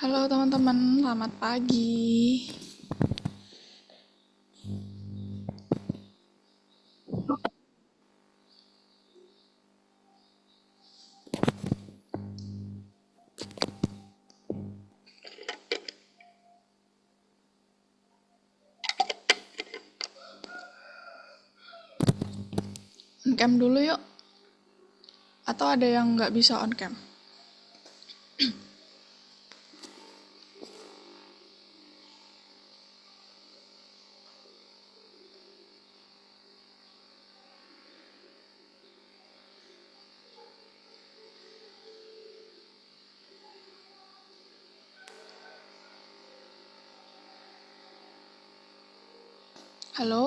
Halo teman-teman, selamat pagi. On cam dulu yuk. Atau ada yang nggak bisa on cam? Halo,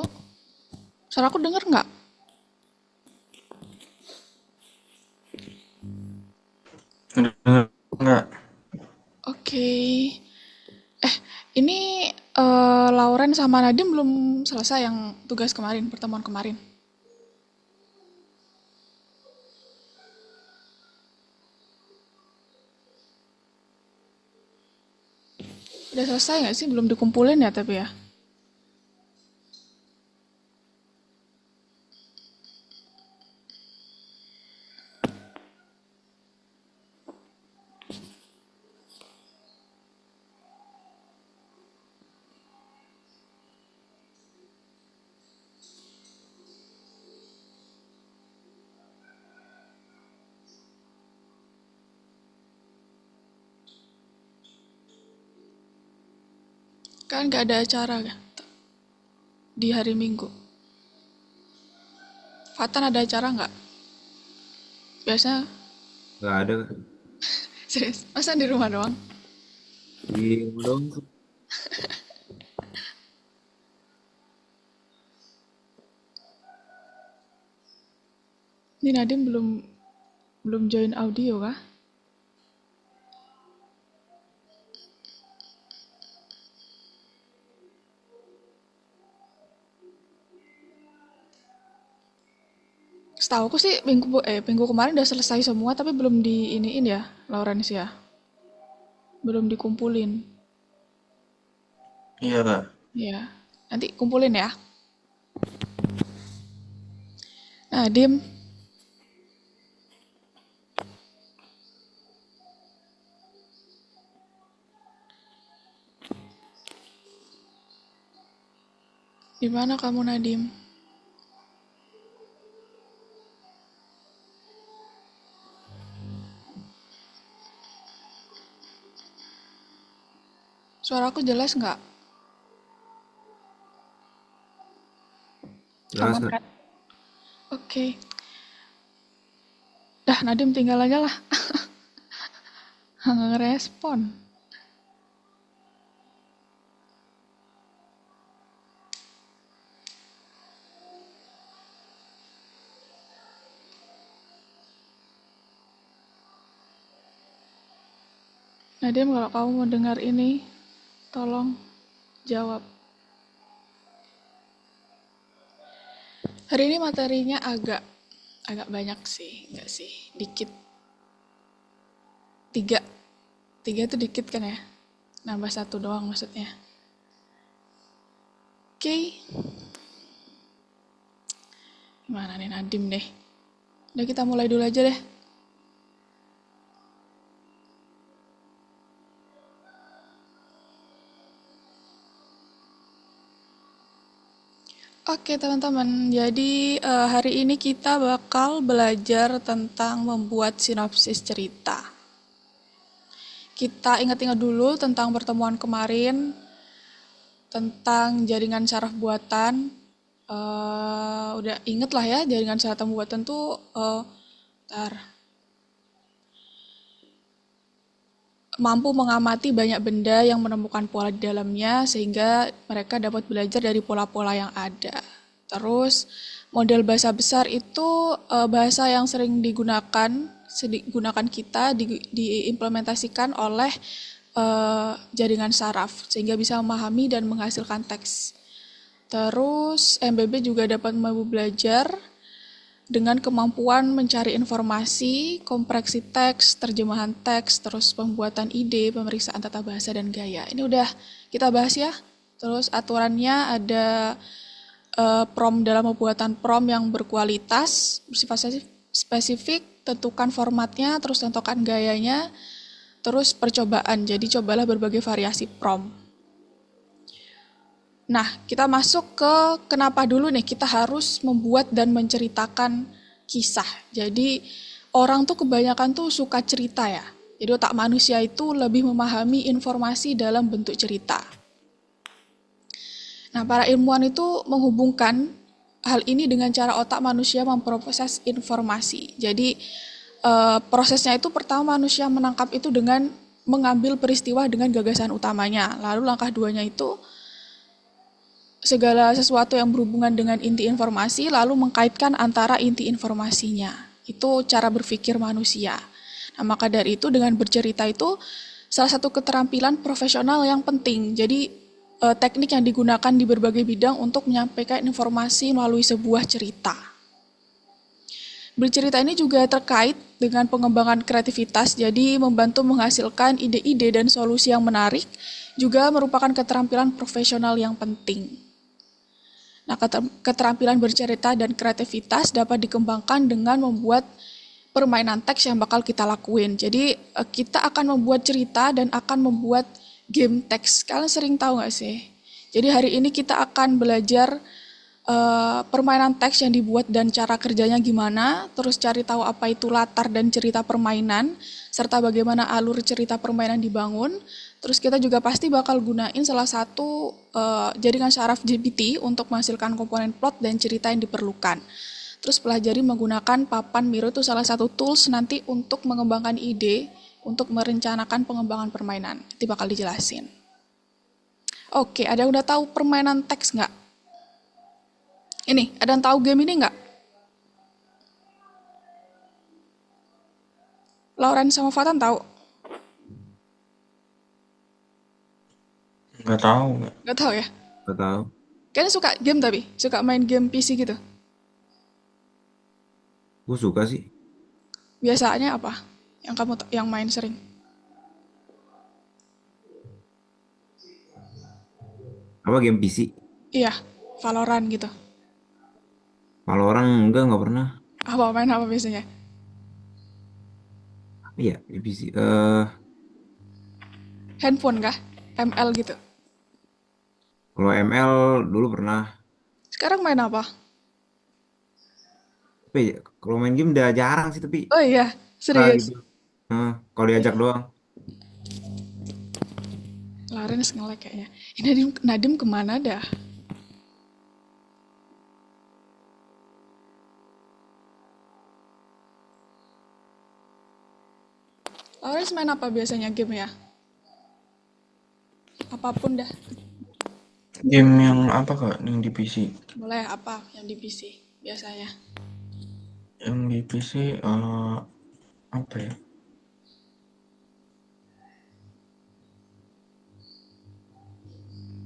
suara aku denger nggak? Enggak. Oke. Ini Lauren sama Nadim belum selesai yang tugas kemarin, pertemuan kemarin. Udah selesai nggak sih? Belum dikumpulin ya tapi ya. Kan nggak ada acara kan di hari Minggu. Fatan ada acara nggak? Biasanya Enggak ada serius, masa di rumah doang? di rumah doang tuh. Ini Nadim belum belum join audio kah? Setahu aku sih minggu kemarin udah selesai semua tapi belum di iniin ya, Lawrence ya. Belum dikumpulin. Iya kak. Ya, nanti kumpulin ya. Nah, Dim, di mana kamu Nadim? Suaraku jelas nggak? Jelas Aman kak. kan? Oke. Dah, Nadim tinggal aja lah. Nggak ngerespon. Nadim, kalau kamu mau dengar ini, tolong jawab. Hari ini materinya agak agak banyak sih, nggak sih? Dikit. Tiga. Tiga itu dikit kan ya? Nambah satu doang maksudnya. Oke, gimana nih Nadim deh? Udah kita mulai dulu aja deh. Oke teman-teman, jadi hari ini kita bakal belajar tentang membuat sinopsis cerita. Kita ingat-ingat dulu tentang pertemuan kemarin, tentang jaringan saraf buatan. Udah inget lah ya, jaringan saraf buatan tuh, ntar, mampu mengamati banyak benda yang menemukan pola di dalamnya sehingga mereka dapat belajar dari pola-pola yang ada. Terus model bahasa besar itu bahasa yang sering digunakan kita diimplementasikan oleh jaringan saraf sehingga bisa memahami dan menghasilkan teks. Terus MBB juga dapat membantu belajar dengan kemampuan mencari informasi, komprehensi teks, terjemahan teks, terus pembuatan ide, pemeriksaan tata bahasa dan gaya. Ini udah kita bahas ya. Terus aturannya ada prompt dalam pembuatan prompt yang berkualitas, bersifat spesifik, tentukan formatnya, terus tentukan gayanya, terus percobaan. Jadi cobalah berbagai variasi prompt. Nah, kita masuk ke kenapa dulu nih kita harus membuat dan menceritakan kisah. Jadi orang tuh kebanyakan tuh suka cerita ya. Jadi otak manusia itu lebih memahami informasi dalam bentuk cerita. Nah, para ilmuwan itu menghubungkan hal ini dengan cara otak manusia memproses informasi. Jadi prosesnya itu pertama manusia menangkap itu dengan mengambil peristiwa dengan gagasan utamanya. Lalu langkah duanya itu segala sesuatu yang berhubungan dengan inti informasi lalu mengkaitkan antara inti informasinya. Itu cara berpikir manusia. Nah, maka dari itu dengan bercerita itu salah satu keterampilan profesional yang penting. Jadi teknik yang digunakan di berbagai bidang untuk menyampaikan informasi melalui sebuah cerita. Bercerita ini juga terkait dengan pengembangan kreativitas, jadi membantu menghasilkan ide-ide dan solusi yang menarik, juga merupakan keterampilan profesional yang penting. Nah, keterampilan bercerita dan kreativitas dapat dikembangkan dengan membuat permainan teks yang bakal kita lakuin. Jadi, kita akan membuat cerita dan akan membuat game teks. Kalian sering tahu nggak sih? Jadi, hari ini kita akan belajar permainan teks yang dibuat dan cara kerjanya gimana, terus cari tahu apa itu latar dan cerita permainan, serta bagaimana alur cerita permainan dibangun. Terus kita juga pasti bakal gunain salah satu jaringan saraf GPT untuk menghasilkan komponen plot dan cerita yang diperlukan. Terus pelajari menggunakan papan Miro itu salah satu tools nanti untuk mengembangkan ide, untuk merencanakan pengembangan permainan. Nanti bakal dijelasin. Oke, ada yang udah tahu permainan teks nggak? Ini, ada yang tahu game ini nggak? Lauren sama Fatan tahu? Nggak tahu. Nggak tahu ya? Gak tahu. Kalian suka game tapi? Suka main game PC gitu? Gue suka sih. Biasanya apa? Yang kamu yang main sering? Apa game PC? Iya, Valorant gitu. Kalau orang nggak pernah. Apa main apa biasanya? Apa ya game PC? Handphone kah? ML gitu. Kalau ML dulu pernah. Sekarang main apa? Tapi kalau main game udah jarang sih tapi Oh iya, suka serius. gitu. Kalau diajak doang. Lawrence nge-lag kayaknya. Ini Nadim kemana dah? Lawrence main apa biasanya game ya? Apapun dah. Game yang apa kak? Yang di PC? Boleh apa yang di PC biasanya? Yang di PC apa ya?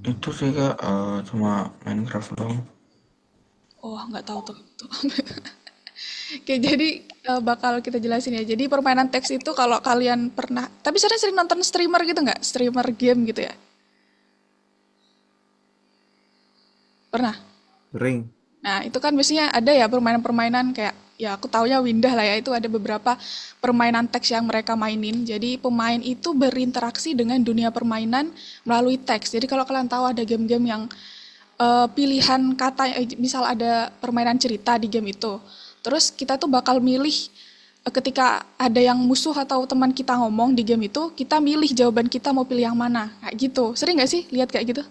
Itu sih kak, cuma Minecraft doang. Oh, nggak tahu tuh. Oke, jadi bakal kita jelasin ya. Jadi permainan teks itu kalau kalian pernah, tapi sering nonton streamer gitu nggak? Streamer game gitu ya? Pernah? Sering. Nah, itu kan biasanya ada ya permainan-permainan kayak, ya aku taunya Windah lah ya, itu ada beberapa permainan teks yang mereka mainin. Jadi pemain itu berinteraksi dengan dunia permainan melalui teks. Jadi kalau kalian tahu ada game-game yang pilihan kata, misal ada permainan cerita di game itu, terus kita tuh bakal milih ketika ada yang musuh atau teman kita ngomong di game itu, kita milih jawaban kita mau pilih yang mana, kayak gitu. Sering nggak sih lihat kayak gitu?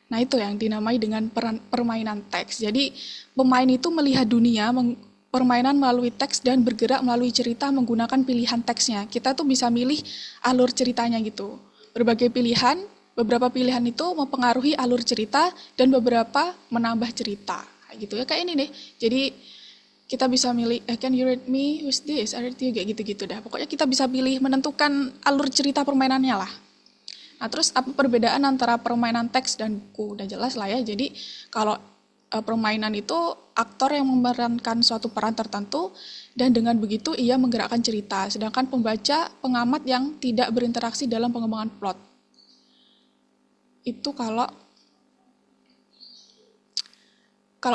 Nah, itu yang dinamai dengan permainan teks. Jadi, pemain itu melihat dunia, permainan melalui teks dan bergerak melalui cerita menggunakan pilihan teksnya. Kita tuh bisa milih alur ceritanya gitu. Berbagai pilihan, beberapa pilihan itu mempengaruhi alur cerita dan beberapa menambah cerita. Kayak gitu ya, kayak ini nih. Jadi, kita bisa milih, can you read me? Who's this? I read you, kayak gitu-gitu dah. Pokoknya kita bisa pilih menentukan alur cerita permainannya lah. Nah, terus apa perbedaan antara permainan teks dan buku? Udah jelas lah ya. Jadi, kalau permainan itu aktor yang memerankan suatu peran tertentu dan dengan begitu ia menggerakkan cerita, sedangkan pembaca pengamat yang tidak berinteraksi dalam pengembangan plot. Itu kalau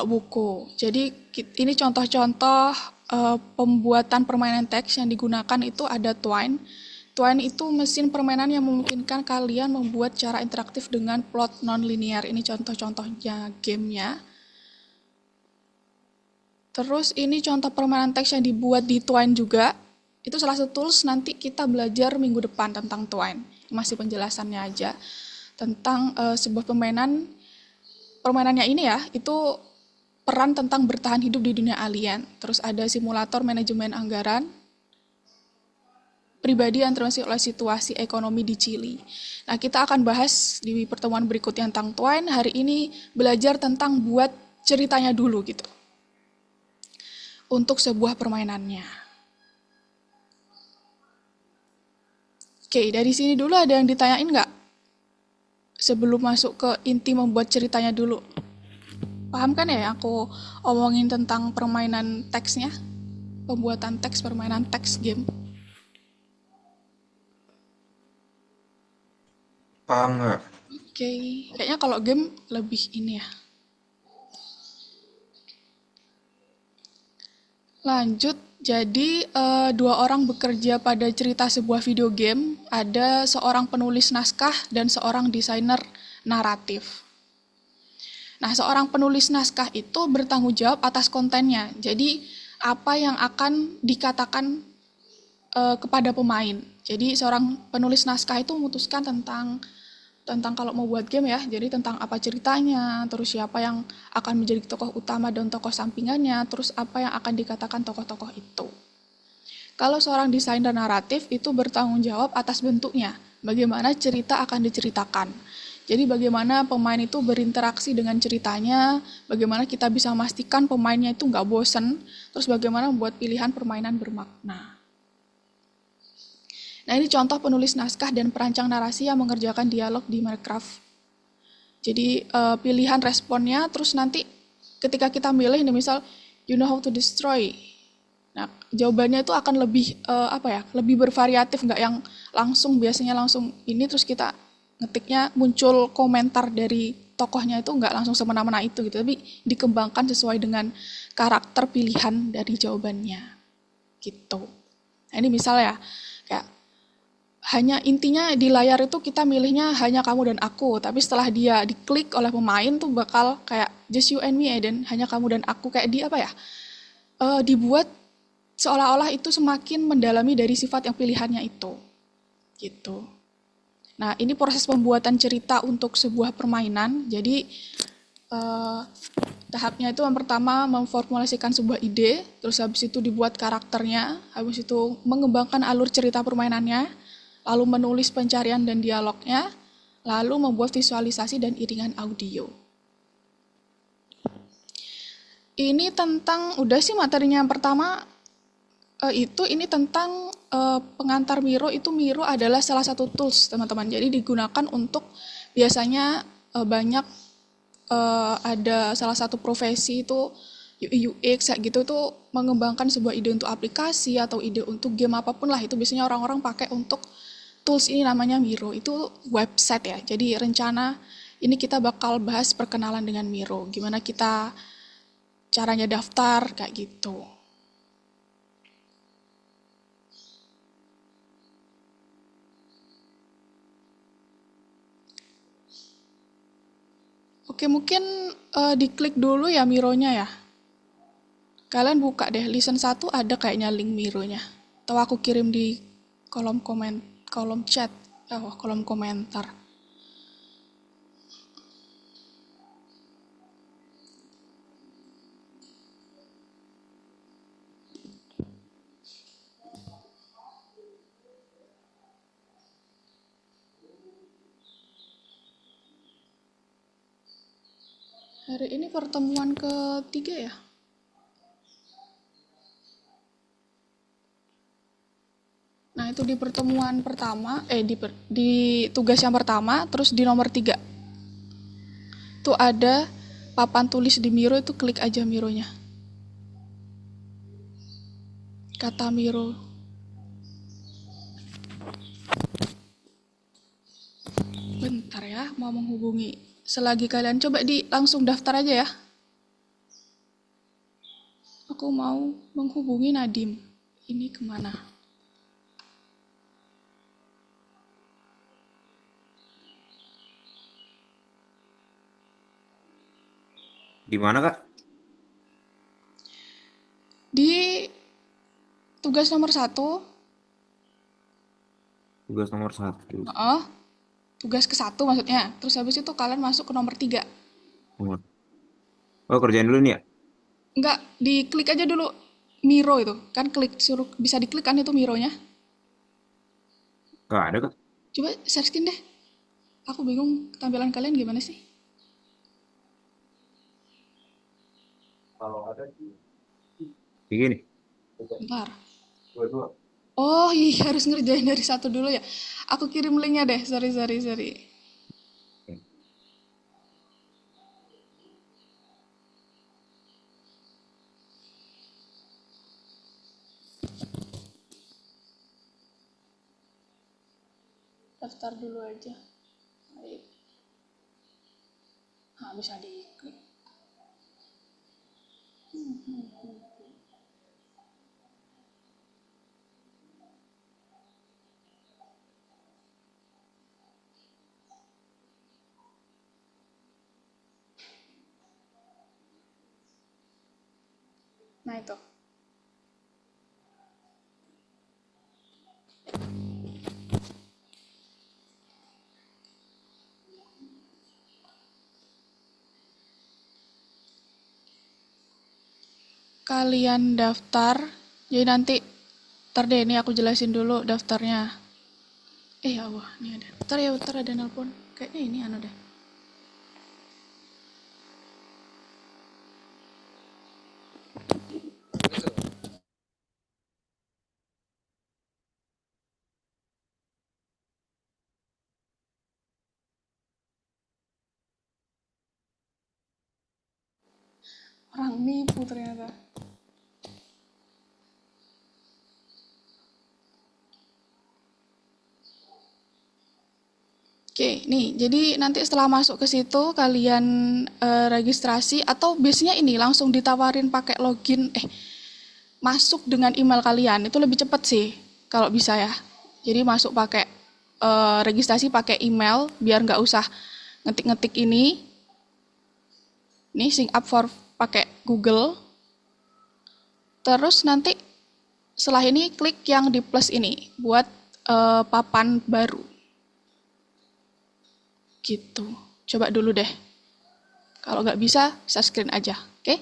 buku. Jadi ini contoh-contoh pembuatan permainan teks yang digunakan itu ada Twine. Twine itu mesin permainan yang memungkinkan kalian membuat cara interaktif dengan plot non-linear. Ini contoh-contohnya gamenya. Terus ini contoh permainan teks yang dibuat di Twine juga. Itu salah satu tools, nanti kita belajar minggu depan tentang Twine. Masih penjelasannya aja. Tentang sebuah permainannya ini ya, itu peran tentang bertahan hidup di dunia alien. Terus ada simulator manajemen anggaran pribadi yang termasuk oleh situasi ekonomi di Chili. Nah, kita akan bahas di pertemuan berikutnya tentang Twine. Hari ini belajar tentang buat ceritanya dulu gitu. Untuk sebuah permainannya. Oke, dari sini dulu ada yang ditanyain nggak? Sebelum masuk ke inti membuat ceritanya dulu. Paham kan ya aku omongin tentang permainan teksnya? Pembuatan teks, permainan teks game. Paham nggak? Oke, kayaknya kalau game lebih ini ya. Lanjut, jadi dua orang bekerja pada cerita sebuah video game. Ada seorang penulis naskah dan seorang desainer naratif. Nah, seorang penulis naskah itu bertanggung jawab atas kontennya. Jadi, apa yang akan dikatakan kepada pemain. Jadi, seorang penulis naskah itu memutuskan tentang kalau mau buat game ya, jadi tentang apa ceritanya, terus siapa yang akan menjadi tokoh utama dan tokoh sampingannya, terus apa yang akan dikatakan tokoh-tokoh itu. Kalau seorang desainer naratif itu bertanggung jawab atas bentuknya, bagaimana cerita akan diceritakan. Jadi bagaimana pemain itu berinteraksi dengan ceritanya, bagaimana kita bisa memastikan pemainnya itu nggak bosen, terus bagaimana membuat pilihan permainan bermakna. Nah, ini contoh penulis naskah dan perancang narasi yang mengerjakan dialog di Minecraft. Jadi pilihan responnya, terus nanti ketika kita milih, nih misal you know how to destroy. Nah, jawabannya itu akan lebih lebih bervariatif, nggak yang biasanya langsung ini terus kita ngetiknya muncul komentar dari tokohnya itu nggak langsung semena-mena itu gitu, tapi dikembangkan sesuai dengan karakter pilihan dari jawabannya gitu. Nah, ini misalnya kayak hanya intinya di layar itu kita milihnya hanya kamu dan aku, tapi setelah dia diklik oleh pemain tuh bakal kayak just you and me, dan hanya kamu dan aku, kayak dibuat seolah-olah itu semakin mendalami dari sifat yang pilihannya itu gitu. Nah, ini proses pembuatan cerita untuk sebuah permainan. Jadi tahapnya itu yang pertama memformulasikan sebuah ide, terus habis itu dibuat karakternya, habis itu mengembangkan alur cerita permainannya, lalu menulis pencarian dan dialognya, lalu membuat visualisasi dan iringan audio. Ini tentang, udah sih materinya yang pertama, ini tentang pengantar Miro. Itu Miro adalah salah satu tools, teman-teman. Jadi digunakan untuk, biasanya banyak ada salah satu profesi itu UI UX gitu, tuh mengembangkan sebuah ide untuk aplikasi atau ide untuk game apapun lah, itu biasanya orang-orang pakai untuk tools ini, namanya Miro. Itu website ya. Jadi rencana ini kita bakal bahas perkenalan dengan Miro. Gimana kita caranya daftar, kayak gitu. Oke, mungkin diklik dulu ya Mironya ya. Kalian buka deh, listen 1 ada kayaknya link Mironya. Atau aku kirim di kolom komentar. Hari ini pertemuan ketiga ya? Nah, itu di pertemuan pertama, di tugas yang pertama, terus di nomor 3. Tuh ada papan tulis di Miro itu klik aja Mironya. Kata Miro. Bentar ya, mau menghubungi. Selagi kalian coba langsung daftar aja ya. Aku mau menghubungi Nadim. Ini kemana? Di mana, Kak? Di tugas nomor 1, Tugas nomor 1. tugas ke-1 maksudnya. Terus habis itu kalian masuk ke nomor 3. Oh, kerjaan dulu nih ya? Enggak, diklik aja dulu Miro itu. Kan klik suruh bisa diklik kan itu Mironya. Gak ada, Kak. Coba searchkin deh. Aku bingung tampilan kalian gimana sih? Begini. Bentar. Oh iya harus ngerjain dari 1 dulu ya. Aku kirim linknya deh. Sorry. Daftar dulu aja. Baik. Nah, bisa diklik. Nah itu. Kalian daftar. Jadi nanti ntar deh ini aku jelasin dulu daftarnya. Ya Allah, ini ada. Bentar ada nelpon. Kayaknya ini anu deh. Orang nipu ternyata. Oke, nih, jadi nanti setelah masuk ke situ kalian registrasi atau biasanya ini langsung ditawarin pakai login, masuk dengan email kalian itu lebih cepat sih kalau bisa ya. Jadi masuk pakai registrasi pakai email biar nggak usah ngetik-ngetik ini sign up for pakai Google. Terus nanti setelah ini klik yang di plus ini buat papan baru. Gitu. Coba dulu deh. Kalau nggak bisa, share screen aja. Oke?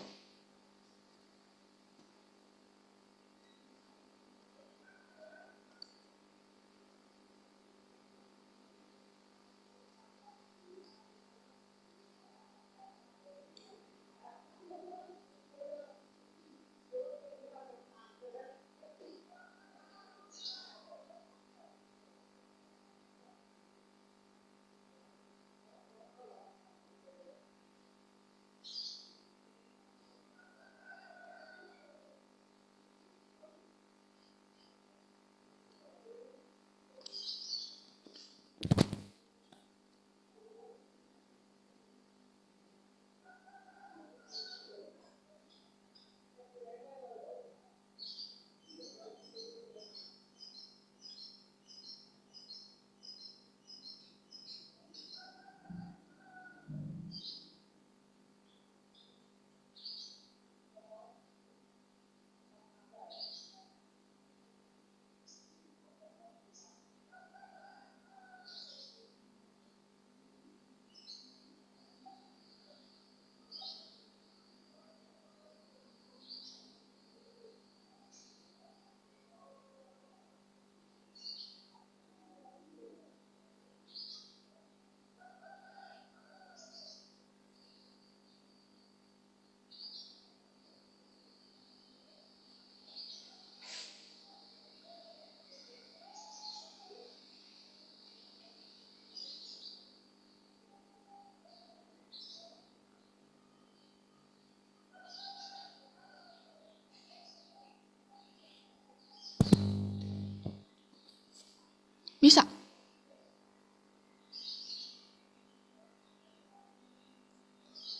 Bisa.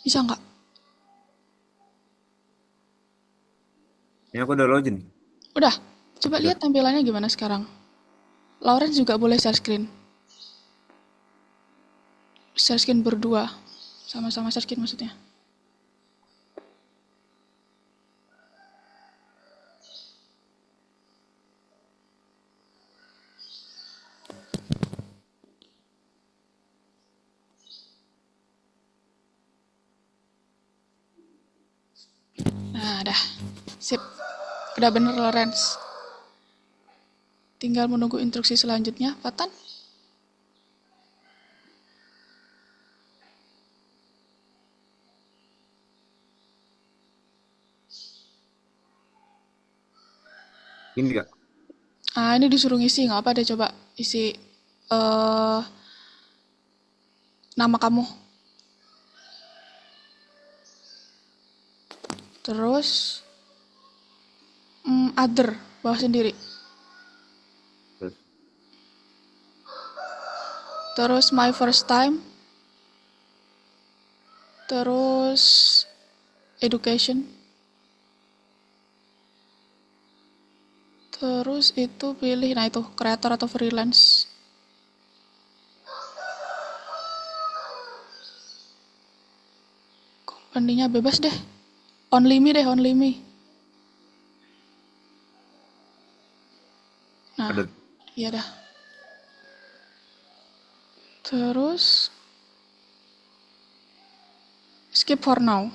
Bisa nggak? Ini aku udah login. Udah. Coba Udah. lihat tampilannya gimana sekarang. Lawrence juga boleh share screen. Share screen berdua. Sama-sama share screen maksudnya. Nah, dah. Sip. Udah bener, Lawrence. Tinggal menunggu instruksi selanjutnya, Fatan. Ini Kak. Ini disuruh ngisi, nggak apa deh, coba isi nama kamu. Terus other, bawah sendiri. Terus. Terus my first time. Terus education. Terus itu pilih, nah itu, creator atau freelance. Company-nya bebas deh. Only me deh, only me. Nah, Ada. iya dah. Terus skip for now.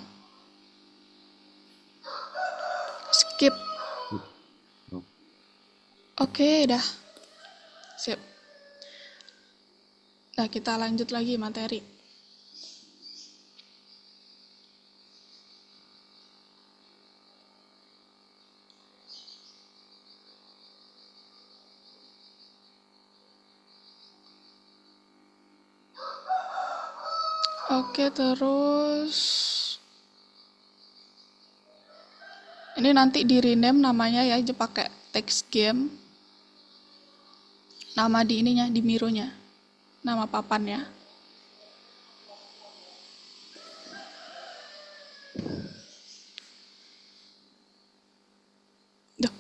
Skip. Oh. Oke, dah. Sip. Nah, kita lanjut lagi materi. Oke, terus ini nanti di rename namanya ya, aja pakai text game. Nama di ininya, di mironya. Nama papannya. Duh.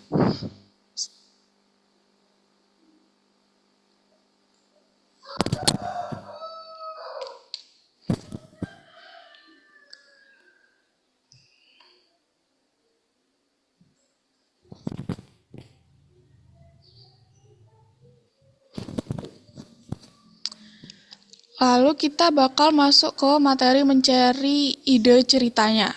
Lalu kita bakal masuk ke materi mencari ide ceritanya.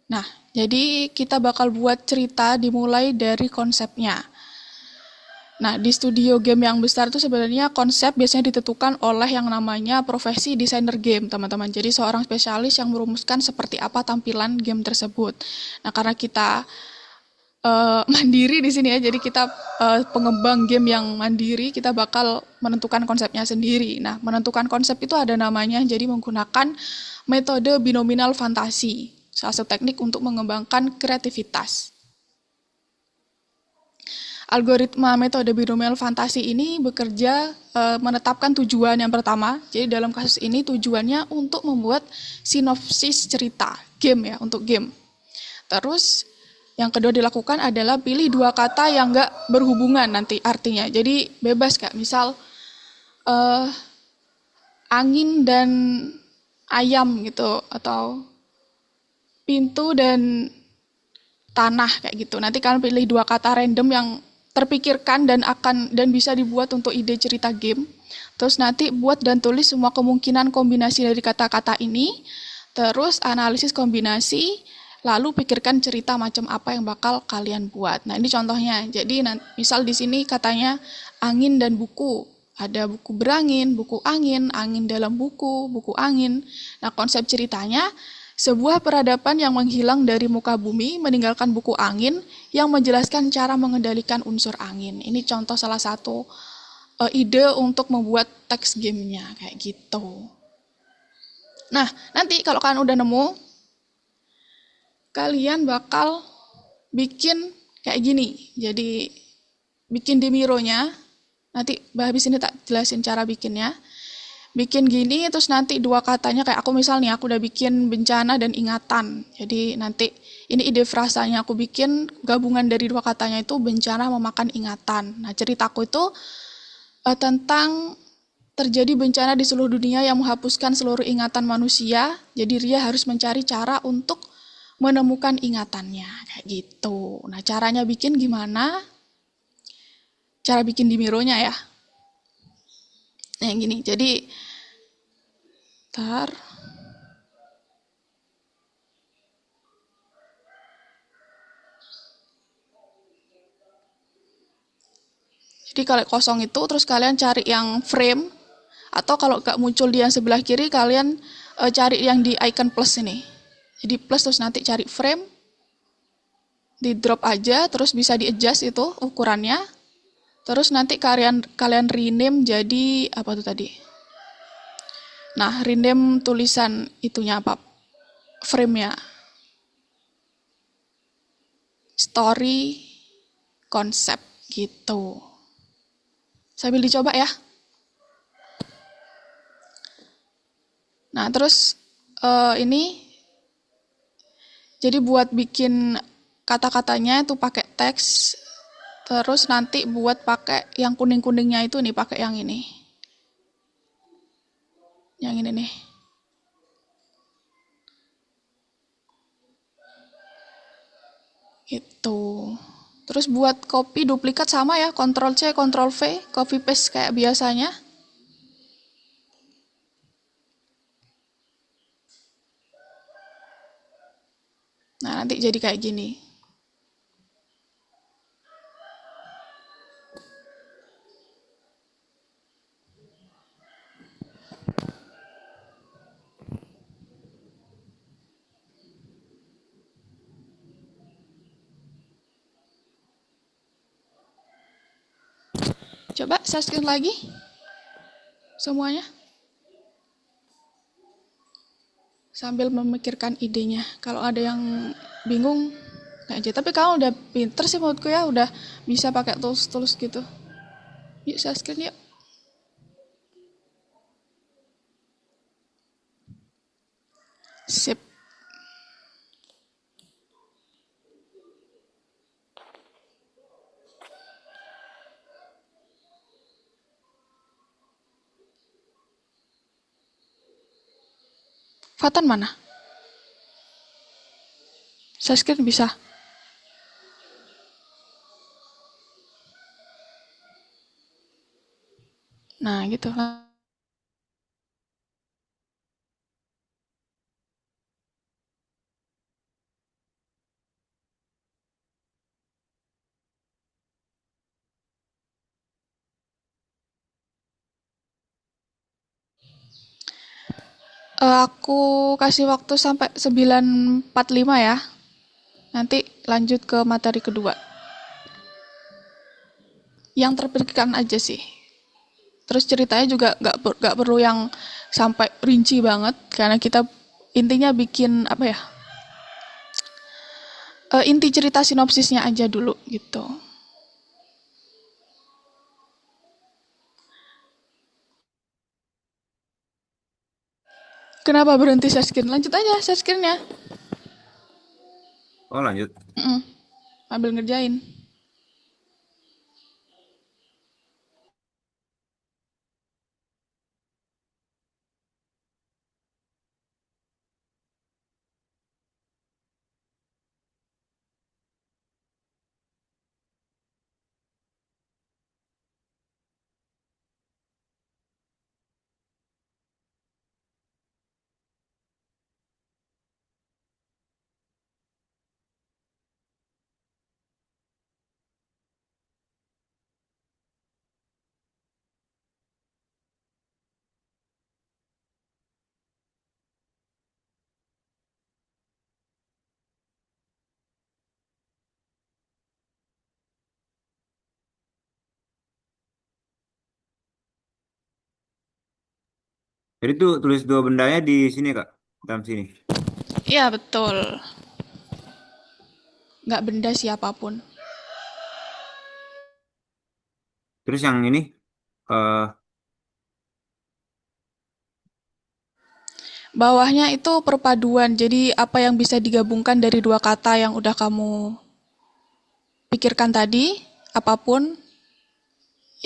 Nah, jadi kita bakal buat cerita dimulai dari konsepnya. Nah, di studio game yang besar itu sebenarnya konsep biasanya ditentukan oleh yang namanya profesi desainer game, teman-teman. Jadi seorang spesialis yang merumuskan seperti apa tampilan game tersebut. Nah, karena kita mandiri di sini ya, jadi kita pengembang game yang mandiri, kita bakal menentukan konsepnya sendiri. Nah, menentukan konsep itu ada namanya, jadi menggunakan metode binominal fantasi, salah satu teknik untuk mengembangkan kreativitas. Algoritma metode binominal fantasi ini bekerja menetapkan tujuan yang pertama. Jadi dalam kasus ini tujuannya untuk membuat sinopsis cerita game ya, untuk game. Terus yang kedua dilakukan adalah pilih dua kata yang nggak berhubungan nanti artinya. Jadi bebas Kak, misal angin dan ayam gitu, atau pintu dan tanah kayak gitu. Nanti kalian pilih dua kata random yang terpikirkan dan bisa dibuat untuk ide cerita game. Terus nanti buat dan tulis semua kemungkinan kombinasi dari kata-kata ini. Terus analisis kombinasi. Lalu pikirkan cerita macam apa yang bakal kalian buat. Nah, ini contohnya. Jadi misal di sini katanya angin dan buku. Ada buku berangin, buku angin dalam buku, buku angin. Nah, konsep ceritanya sebuah peradaban yang menghilang dari muka bumi meninggalkan buku angin yang menjelaskan cara mengendalikan unsur angin. Ini contoh salah satu ide untuk membuat teks gamenya kayak gitu. Nah, nanti kalau kalian udah nemu, kalian bakal bikin kayak gini. Jadi bikin di mironya, Nanti habis ini tak jelasin cara bikinnya. Bikin gini, terus nanti dua katanya kayak aku misalnya, aku udah bikin bencana dan ingatan. Jadi nanti ini ide frasanya aku bikin gabungan dari dua katanya itu bencana memakan ingatan. Nah ceritaku itu tentang terjadi bencana di seluruh dunia yang menghapuskan seluruh ingatan manusia. Jadi Ria harus mencari cara untuk menemukan ingatannya kayak gitu. Nah caranya bikin gimana? Cara bikin di Mironya ya. Nah yang gini. Jadi ntar jadi kalau kosong itu terus kalian cari yang frame atau kalau nggak muncul di yang sebelah kiri kalian cari yang di icon plus ini. Jadi plus terus nanti cari frame, di drop aja terus bisa di adjust itu ukurannya. Terus nanti kalian rename jadi apa tuh tadi? Nah, rename tulisan itunya apa? Frame-nya. Story concept gitu. Sambil dicoba ya. Nah, terus ini jadi buat bikin kata-katanya itu pakai teks. Terus nanti buat pakai yang kuning-kuningnya itu nih, pakai yang ini. Yang ini nih. Itu. Terus buat copy duplikat sama ya, Ctrl C, Ctrl V, copy paste kayak biasanya. Nah, nanti jadi kayak gini. Coba saya screen lagi semuanya. Sambil memikirkan idenya. Kalau ada yang bingung, kayak aja. Tapi kamu udah pinter sih menurutku ya, udah bisa pakai tools-tools gitu. Yuk saya screen yuk. Sip. Fatan mana? Saya screen bisa. Nah gitu. Aku kasih waktu sampai 9.45 ya. Nanti lanjut ke materi kedua. Yang terpikirkan aja sih. Terus ceritanya juga nggak perlu yang sampai rinci banget karena kita intinya bikin apa ya? Inti cerita sinopsisnya aja dulu gitu. Kenapa berhenti share screen? Lanjut aja share screen-nya. Oh lanjut. Ambil ngerjain. Jadi tuh tulis dua bendanya di sini Kak, dalam sini. Iya betul. Nggak benda siapapun. Terus yang ini eh Bawahnya itu perpaduan, jadi apa yang bisa digabungkan dari dua kata yang udah kamu pikirkan tadi, apapun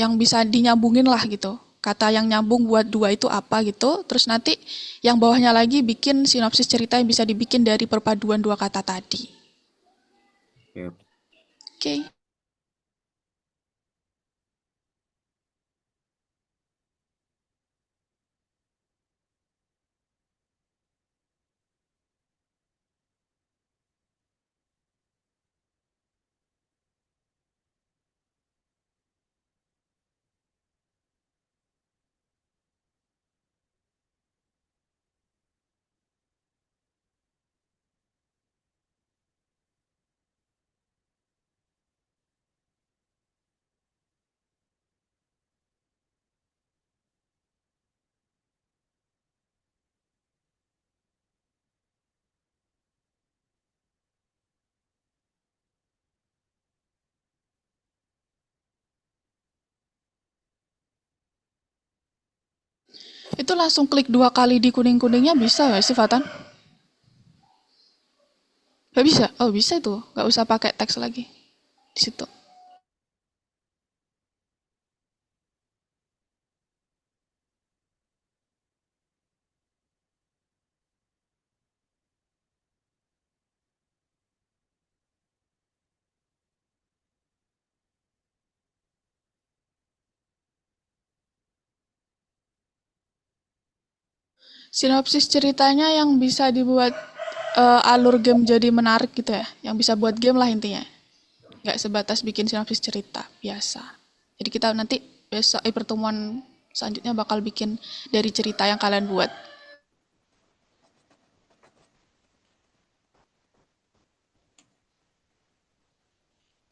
yang bisa dinyambungin lah gitu. Kata yang nyambung buat dua itu apa gitu. Terus nanti yang bawahnya lagi bikin sinopsis cerita yang bisa dibikin dari perpaduan dua kata tadi. ya, Oke. Okay. Itu langsung klik dua kali di kuning-kuningnya bisa nggak sih, Fatan? Nggak bisa? Oh, bisa itu. Nggak usah pakai teks lagi di situ. Sinopsis ceritanya yang bisa dibuat alur game jadi menarik gitu ya. Yang bisa buat game lah intinya. Nggak sebatas bikin sinopsis cerita biasa. Jadi kita nanti besok pertemuan selanjutnya bakal bikin dari cerita yang kalian buat.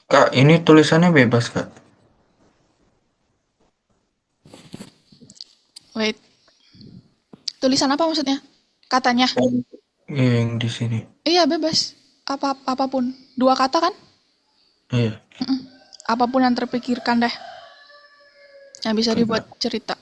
Kak, ini tulisannya bebas, Kak. Wait, tulisan apa maksudnya? Katanya. Iya, yang di sini. Iya, bebas. Apapun. Dua kata kan? Iya, Apapun yang terpikirkan deh. Yang bisa oke, dibuat Kak. cerita.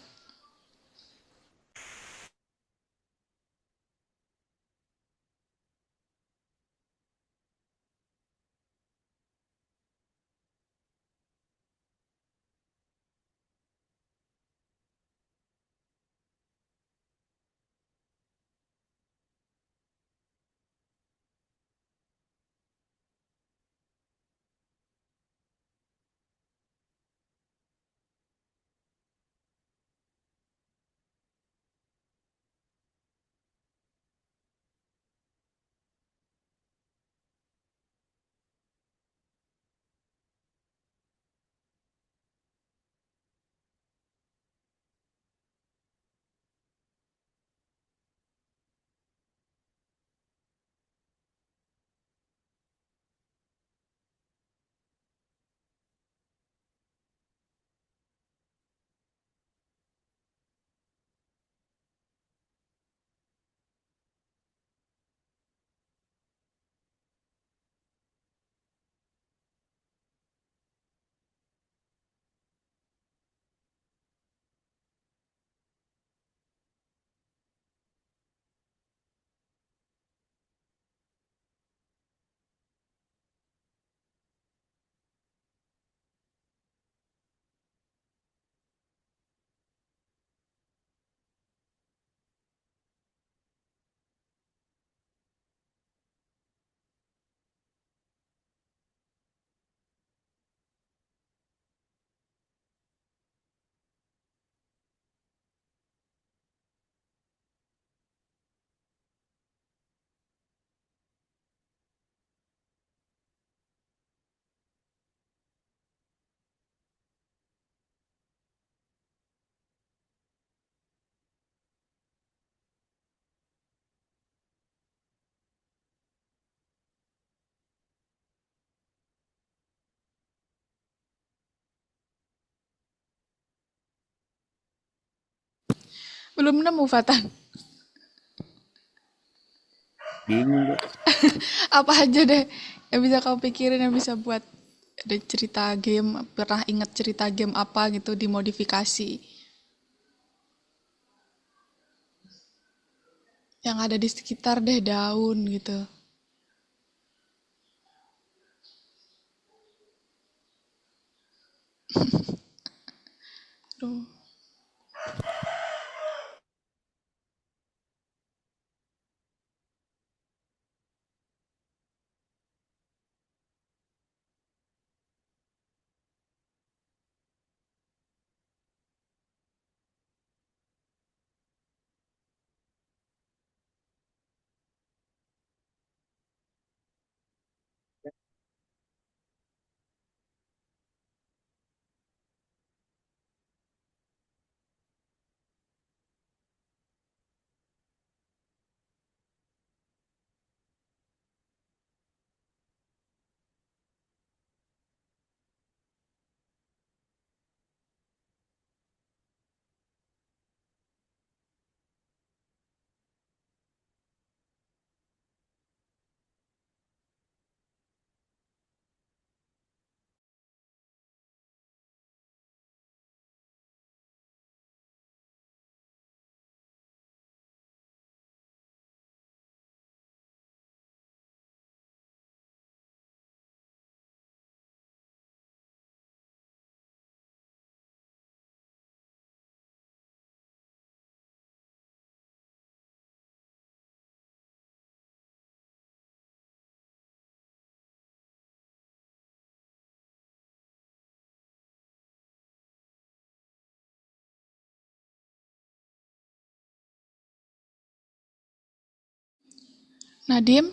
Belum nemu, Fatan. bingung Kak. Apa aja deh yang bisa kamu pikirin yang bisa buat Ada cerita game, pernah inget cerita game apa gitu dimodifikasi. Yang ada di sekitar deh daun gitu. Aduh. Nadim?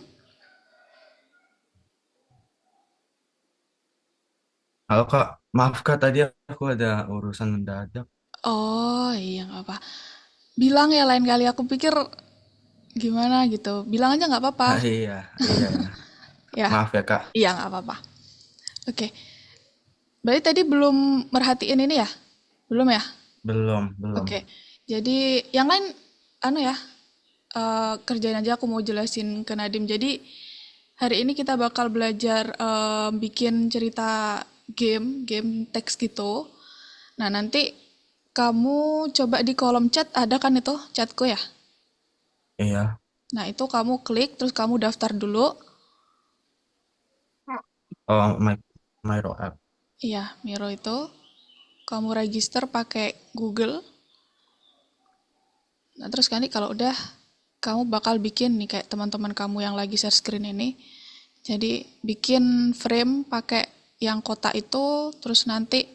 Halo Kak, maaf Kak tadi aku ada urusan mendadak. Oh iya nggak apa. Bilang ya lain kali, aku pikir gimana gitu. Bilang aja nggak apa-apa. Ah, iya, iya ya. Ya, Maaf ya Kak. iya nggak apa-apa. Oke, berarti tadi belum merhatiin ini ya? Belum ya? Belum, belum. Oke, jadi yang lain anu ya, kerjain aja, aku mau jelasin ke Nadim. Jadi hari ini kita bakal belajar bikin cerita game teks gitu. Nah nanti kamu coba di kolom chat, ada kan itu chatku ya? Iya. Nah itu kamu klik terus kamu daftar dulu. Oh, my row app. Iya, Miro itu kamu register pakai Google. Nah terus nanti kalau udah kamu bakal bikin nih kayak teman-teman kamu yang lagi share screen ini. Jadi bikin frame pakai yang kotak itu, terus nanti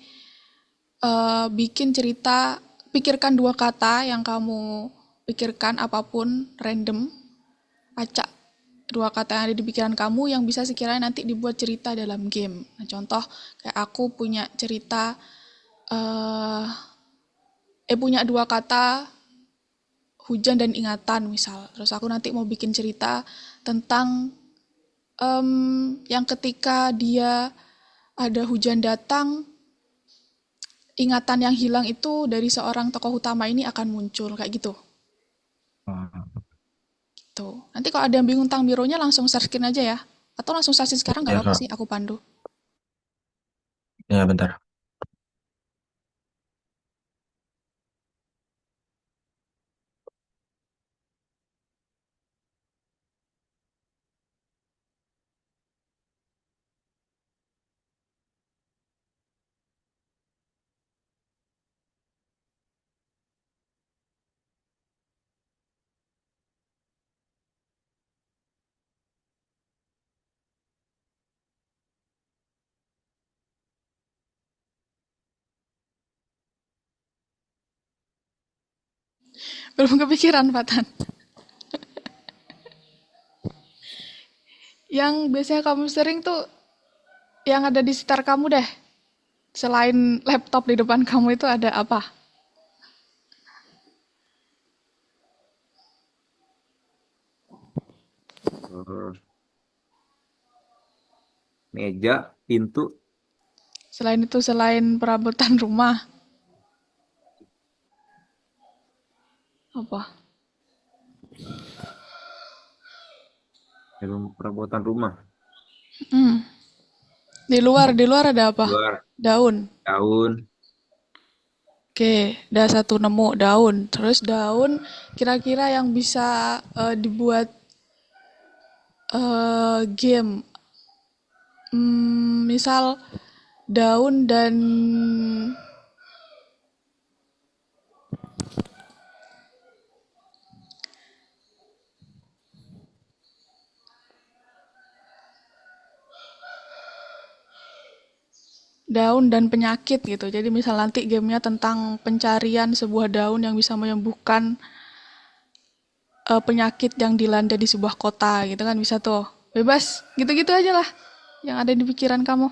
bikin cerita, pikirkan dua kata yang kamu pikirkan apapun random, acak dua kata yang ada di pikiran kamu yang bisa sekiranya nanti dibuat cerita dalam game. Nah, contoh kayak aku punya cerita eh punya dua kata hujan dan ingatan misal. Terus aku nanti mau bikin cerita tentang yang ketika dia ada hujan datang, ingatan yang hilang itu dari seorang tokoh utama ini akan muncul kayak gitu. Oh, Tuh. Nanti kalau ada yang bingung tentang bironya langsung search screen aja ya. Atau langsung searching sekarang nggak iya apa-apa Kak. sih, aku pandu. Iya bentar. Belum kepikiran, Fatan. Yang biasanya kamu sering tuh yang ada di sekitar kamu deh. Selain laptop di depan kamu itu ada apa? Eh, Meja, pintu, Selain itu, selain perabotan rumah, apa? dalam perabotan rumah. Hmm. Di luar ada apa? Luar Daun. daun. Oke, udah satu nemu daun. Terus daun kira-kira yang bisa dibuat game. Misal daun dan penyakit gitu. Jadi misal nanti gamenya tentang pencarian sebuah daun yang bisa menyembuhkan penyakit yang dilanda di sebuah kota gitu kan bisa tuh. Bebas, gitu-gitu aja lah yang ada di pikiran kamu.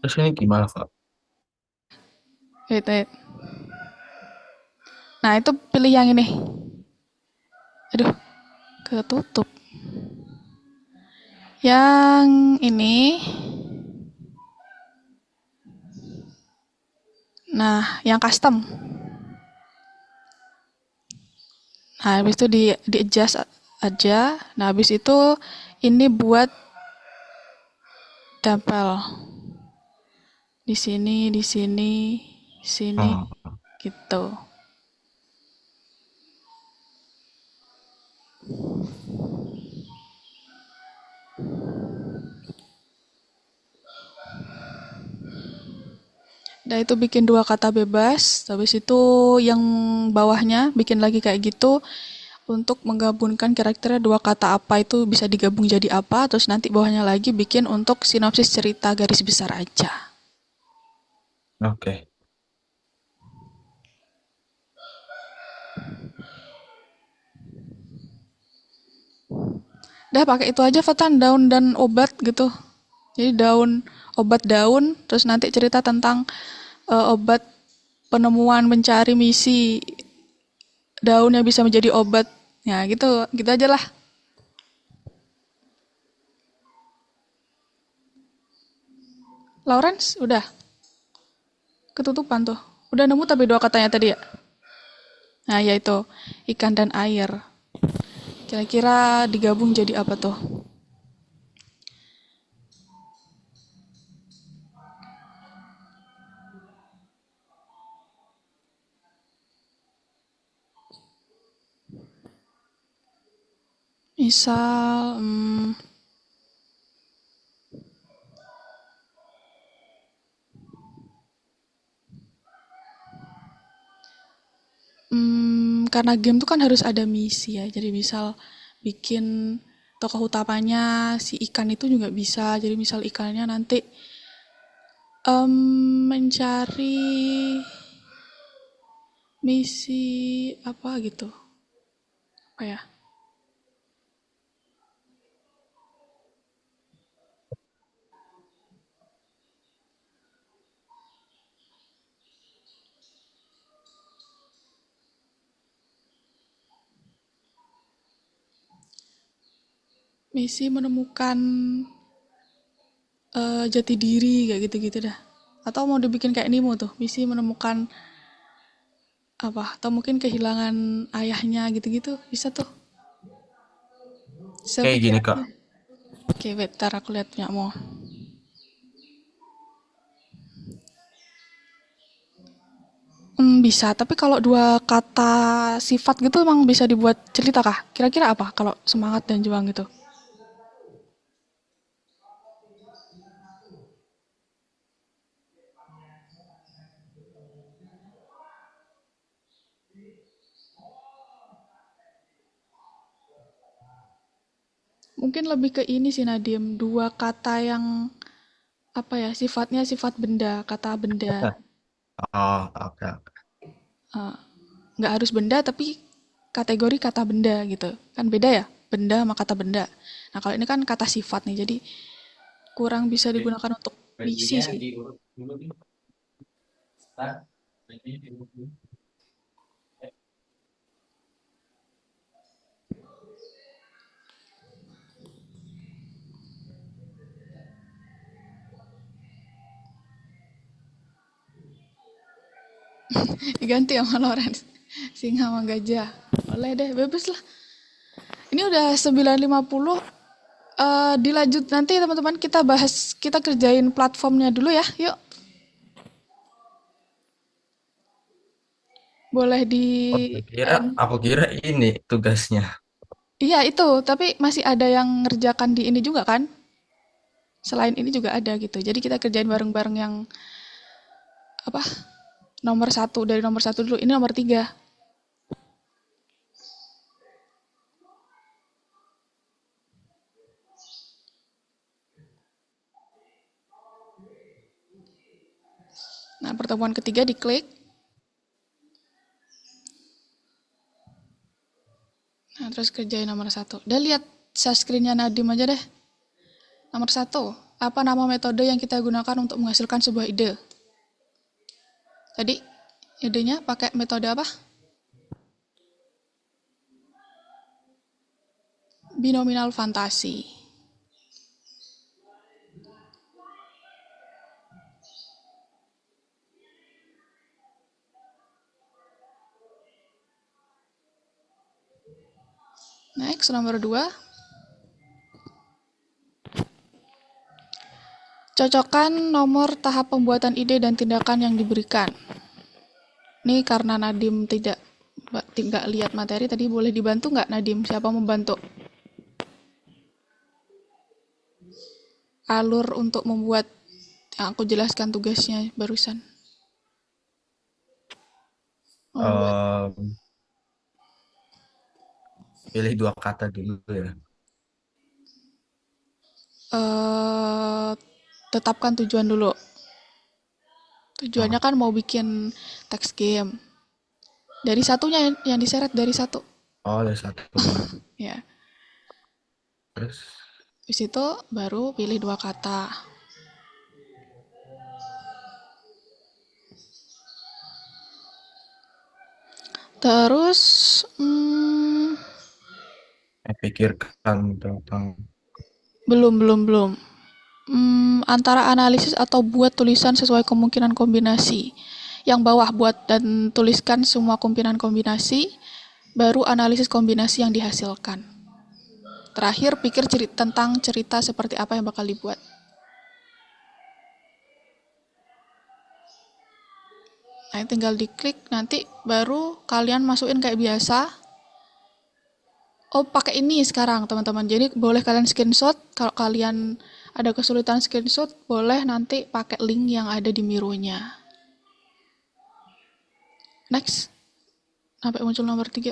Terus ini gimana, Kak? Wait, wait. Nah, itu pilih yang ini. Aduh, ketutup. Yang ini. Nah, yang custom. Nah, habis itu di adjust aja. Nah, habis itu ini buat tempel di sini, di sini, di sini, Oh, gitu. Nah, itu bikin dua kata bebas. Habis itu yang bawahnya bikin lagi kayak gitu untuk menggabungkan kira-kira dua kata apa itu bisa digabung jadi apa. Terus nanti bawahnya lagi bikin untuk sinopsis cerita garis besar aja. oke. Udah pakai itu aja Fatan, daun dan obat gitu. Jadi daun, obat daun, terus nanti cerita tentang obat penemuan mencari misi daun yang bisa menjadi obat. Ya gitu, gitu aja lah. Lawrence, udah ketutupan tuh. Udah nemu tapi dua katanya tadi ya. Nah, yaitu ikan dan air. Kira-kira digabung jadi apa tuh? Misal, karena game tuh kan harus ada misi ya. Jadi misal bikin tokoh utamanya si ikan itu juga bisa. Jadi misal ikannya nanti mencari misi apa gitu. Apa ya? Misi menemukan jati diri kayak gitu-gitu dah. Atau mau dibikin kayak Nemo tuh, misi menemukan apa? Atau mungkin kehilangan ayahnya gitu-gitu bisa tuh. Kayak Sepikir gini, Kak. aja. Oke, wait, ntar aku lihat punya mau. Bisa, tapi kalau dua kata sifat gitu emang bisa dibuat cerita kah? Kira-kira apa kalau semangat dan juang gitu? Mungkin lebih ke ini sih Nadim, dua kata yang apa ya, sifatnya sifat benda, kata benda. Oh, oke, oke. Eh, nggak harus benda tapi kategori kata benda gitu. Kan beda ya, benda sama kata benda. Nah, kalau ini kan kata sifat nih, jadi kurang bisa digunakan untuk misi sih. Diganti sama Lorenz. Singa sama gajah. Boleh deh, bebas lah. Ini udah 9.50. Dilanjut nanti teman-teman, kita bahas, kita kerjain platformnya dulu ya. Yuk, boleh di Oh, end. aku kira ini tugasnya. Iya itu, tapi masih ada yang ngerjakan di ini juga kan? Selain ini juga ada gitu. Jadi kita kerjain bareng-bareng yang apa? Nomor satu, dari nomor satu dulu. Ini nomor tiga. Nah, pertemuan ketiga diklik. Nah, terus kerjain nomor satu. Dan lihat share screen-nya Nadim aja deh. Nomor satu, apa nama metode yang kita gunakan untuk menghasilkan sebuah ide? Tadi idenya pakai metode apa? Binominal fantasi. Next, nomor 2. Cocokkan nomor tahap pembuatan ide dan tindakan yang diberikan. Ini karena Nadim tidak lihat materi tadi, boleh dibantu nggak Nadim? Siapa membantu? Alur untuk membuat yang aku jelaskan tugasnya barusan. Membuat Em, Pilih dua kata dulu ya. eh, tetapkan tujuan dulu. Oh, Tujuannya kan mau bikin text game. Dari satunya yang diseret dari satu. oh, ada satu dulu. Ya. Terus, Habis itu baru pilih dua kata. Terus pikirkan tentang. belum. Antara analisis atau buat tulisan sesuai kemungkinan kombinasi. Yang bawah buat dan tuliskan semua kemungkinan kombinasi, baru analisis kombinasi yang dihasilkan. Terakhir pikir tentang cerita seperti apa yang bakal dibuat. Nah, tinggal diklik nanti baru kalian masukin kayak biasa. Oh, pakai ini sekarang teman-teman. Jadi boleh kalian screenshot. Kalau kalian ada kesulitan screenshot, boleh nanti pakai link yang ada di Miro-nya. Next. Sampai muncul nomor 3.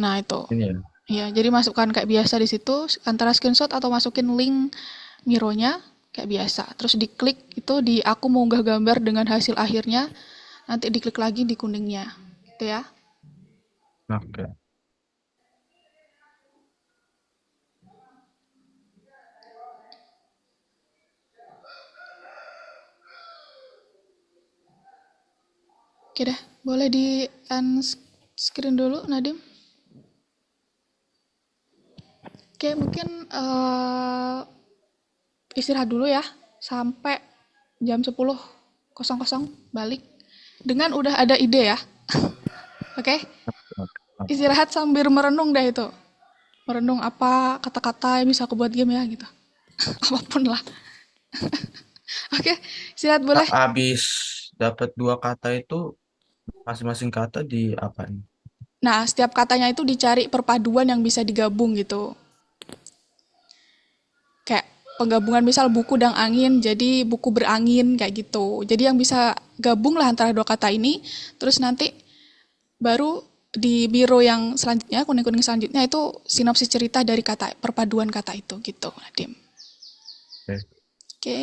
Nah, itu. Ini ya. Ya, jadi masukkan kayak biasa di situ antara screenshot atau masukin link Miro-nya kayak biasa. Terus diklik itu di aku mau unggah gambar dengan hasil akhirnya. Nanti diklik lagi di kuningnya. Gitu ya. Oke. Oke deh, boleh di end screen dulu Nadim. Oke, mungkin istirahat dulu ya sampai jam 10.00 balik dengan udah ada ide ya. Oke, Oke. istirahat sambil merenung deh itu. Merenung apa kata-kata yang bisa aku buat game ya gitu. Apapun lah. Oke, istirahat boleh. Habis dapat dua kata itu, masing-masing kata di apa nih? Nah, setiap katanya itu dicari perpaduan yang bisa digabung gitu. Kayak penggabungan misal buku dan angin jadi buku berangin kayak gitu. Jadi yang bisa gabung lah antara dua kata ini, terus nanti baru di biro yang selanjutnya, kuning-kuning selanjutnya itu sinopsis cerita dari kata perpaduan kata itu gitu Nadim. Oke. Oke.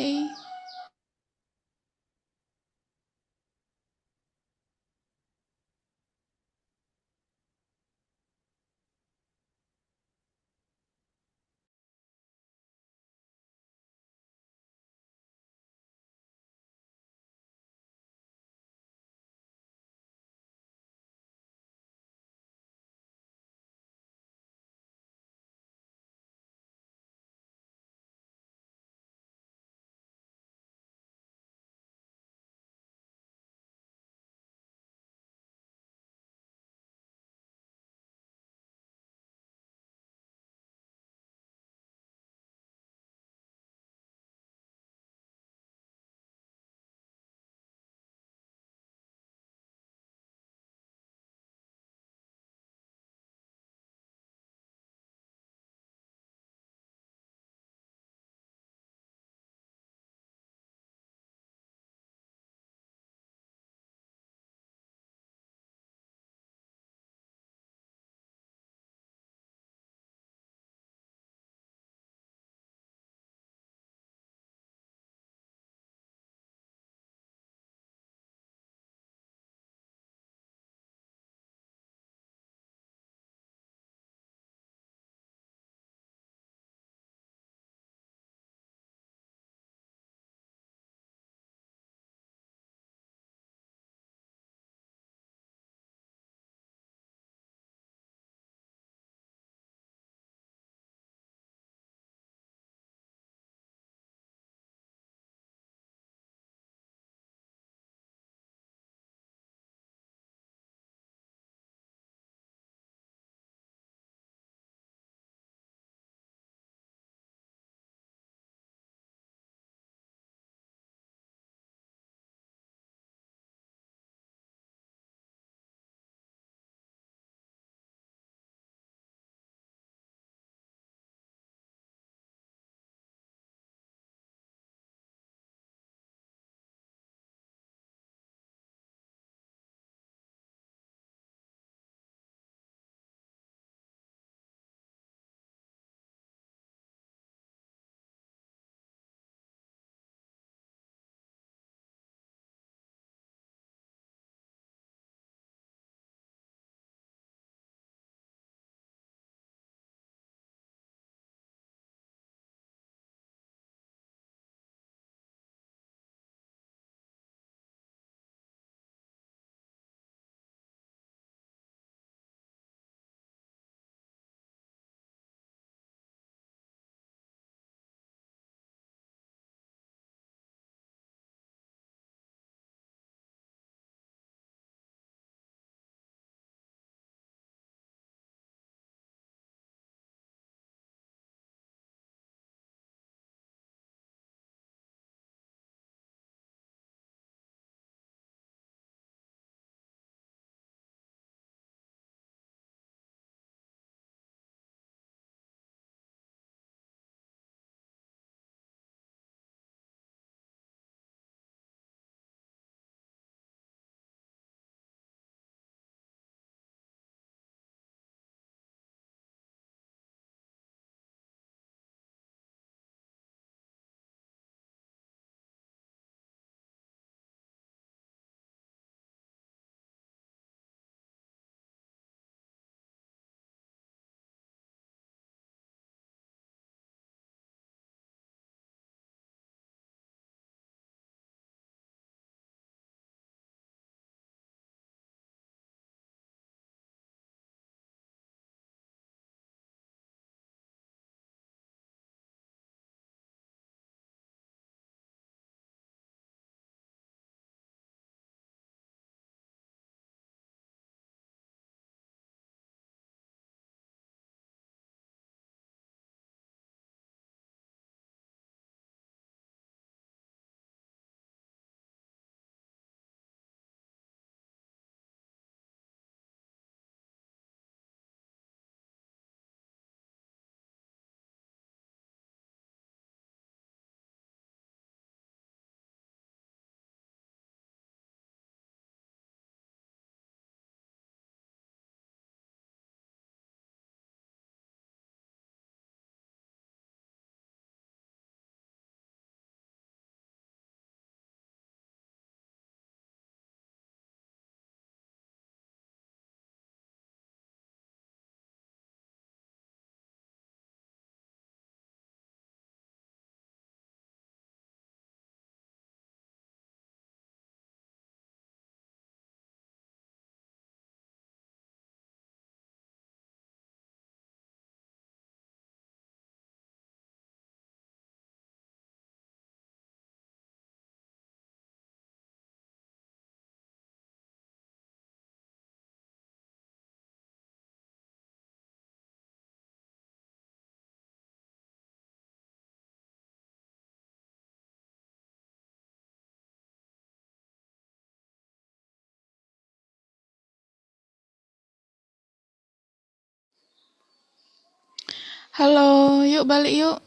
Halo, yuk balik yuk.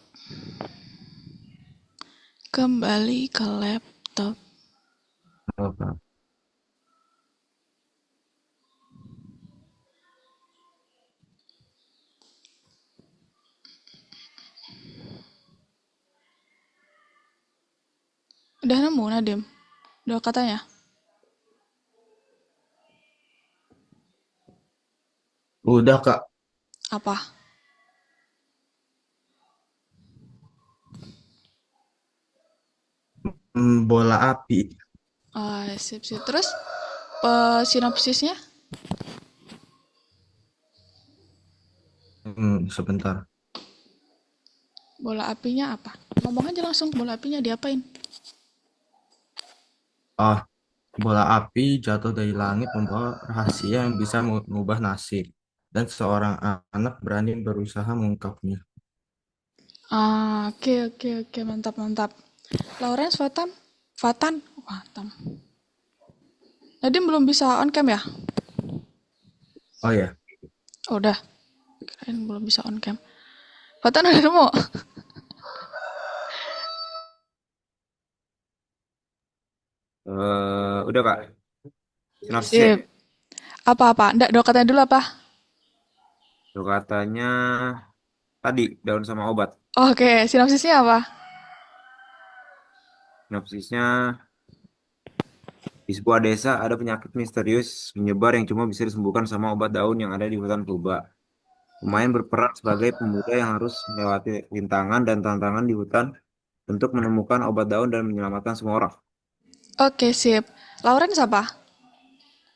Kembali ke laptop. Halo, Kak. Udah nemu Nadim? Udah katanya? Udah, Kak. Apa? Bola api. Sip sip. Terus sinopsisnya? Sebentar. Bola apinya apa? Ngomong aja langsung, bola apinya diapain? Ah, bola api jatuh dari langit membawa rahasia yang bisa mengubah nasib. Dan seorang anak berani berusaha mengungkapnya. Oke oke oke, mantap mantap. Lawrence, Fatan? Fatan? Fatan. Nadim belum bisa on cam ya? Oh ya, Oh, udah. Kirain belum bisa on cam. Fatan udah nemu? Udah Kak, sinopsisnya. Sip. Apa-apa? Nggak, dua katanya dulu apa? Tuh katanya tadi daun sama obat. Oke, sinopsisnya apa? Sinopsisnya di sebuah desa ada penyakit misterius menyebar yang cuma bisa disembuhkan sama obat daun yang ada di hutan purba. Pemain berperan sebagai pemuda yang harus melewati rintangan dan tantangan di hutan untuk menemukan obat daun dan menyelamatkan semua orang. Oke, sip. Lawrence apa?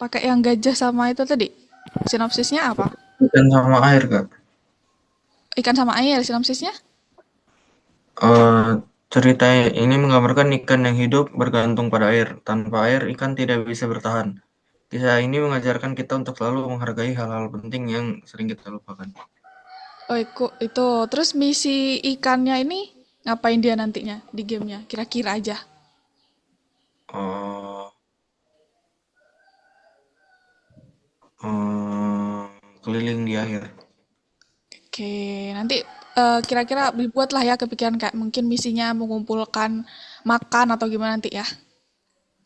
Pakai yang gajah sama itu tadi? Sinopsisnya apa? ikan sama air, Kak. Ikan sama air, sinopsisnya? Eh, Cerita ini menggambarkan ikan yang hidup bergantung pada air. Tanpa air, ikan tidak bisa bertahan. Kisah ini mengajarkan kita untuk selalu menghargai hal-hal penting yang sering kita lupakan. Oh, itu. Terus misi ikannya ini ngapain dia nantinya di gamenya? Kira-kira aja. Oh, eh, Keliling di air. Oke, nanti kira-kira dibuatlah ya kepikiran kayak mungkin misinya mengumpulkan makan atau gimana nanti ya.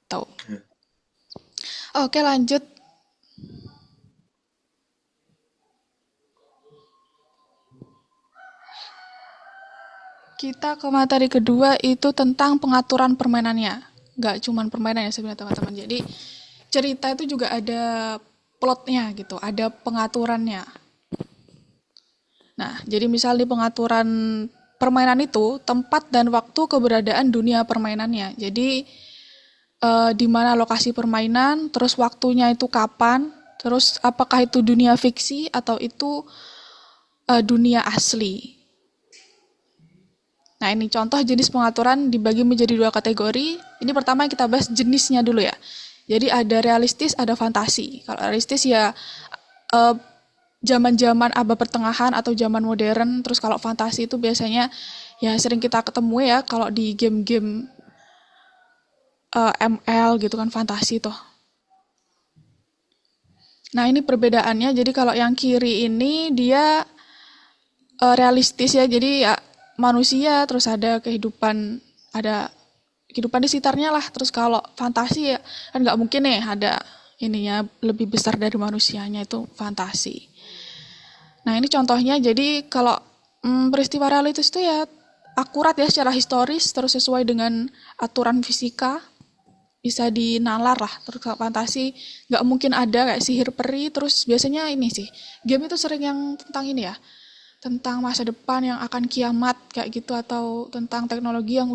Tahu. Oke, lanjut. Kita ke materi kedua itu tentang pengaturan permainannya. Nggak cuman permainan ya sebenarnya teman-teman. Jadi cerita itu juga ada plotnya gitu, ada pengaturannya. Nah, jadi misal di pengaturan permainan itu tempat dan waktu keberadaan dunia permainannya. Jadi di mana lokasi permainan, terus waktunya itu kapan, terus apakah itu dunia fiksi atau itu dunia asli. Nah, ini contoh jenis pengaturan dibagi menjadi dua kategori. Ini pertama kita bahas jenisnya dulu ya. Jadi ada realistis, ada fantasi. Kalau realistis ya eh, zaman-zaman abad pertengahan atau zaman modern. Terus kalau fantasi itu biasanya ya sering kita ketemu ya kalau di game-game ML gitu kan fantasi tuh. Nah, ini perbedaannya. Jadi kalau yang kiri ini dia realistis ya. Jadi ya manusia terus ada kehidupan di sekitarnya lah. Terus kalau fantasi ya kan nggak mungkin nih ada ininya lebih besar dari manusianya itu fantasi. Nah, ini contohnya. Jadi kalau peristiwa realitas itu ya akurat ya secara historis terus sesuai dengan aturan fisika bisa dinalar lah. Terus kalau fantasi nggak mungkin ada kayak sihir peri. Terus biasanya ini sih game itu sering yang tentang ini ya, tentang masa depan yang akan kiamat kayak gitu atau tentang teknologi yang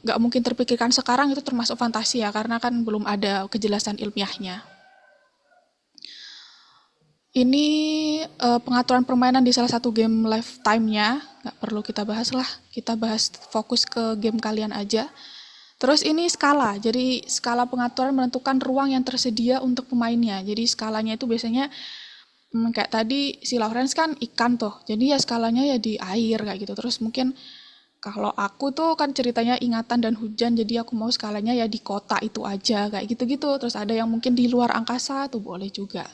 nggak mungkin terpikirkan sekarang itu termasuk fantasi ya karena kan belum ada kejelasan ilmiahnya. Ini pengaturan permainan di salah satu game lifetime-nya, nggak perlu kita bahas lah, kita bahas fokus ke game kalian aja. Terus ini skala, jadi skala pengaturan menentukan ruang yang tersedia untuk pemainnya. Jadi skalanya itu biasanya kayak tadi si Lawrence kan ikan tuh, jadi ya skalanya ya di air kayak gitu. Terus mungkin kalau aku tuh kan ceritanya ingatan dan hujan, jadi aku mau skalanya ya di kota itu aja kayak gitu-gitu. Terus ada yang mungkin di luar angkasa tuh boleh juga.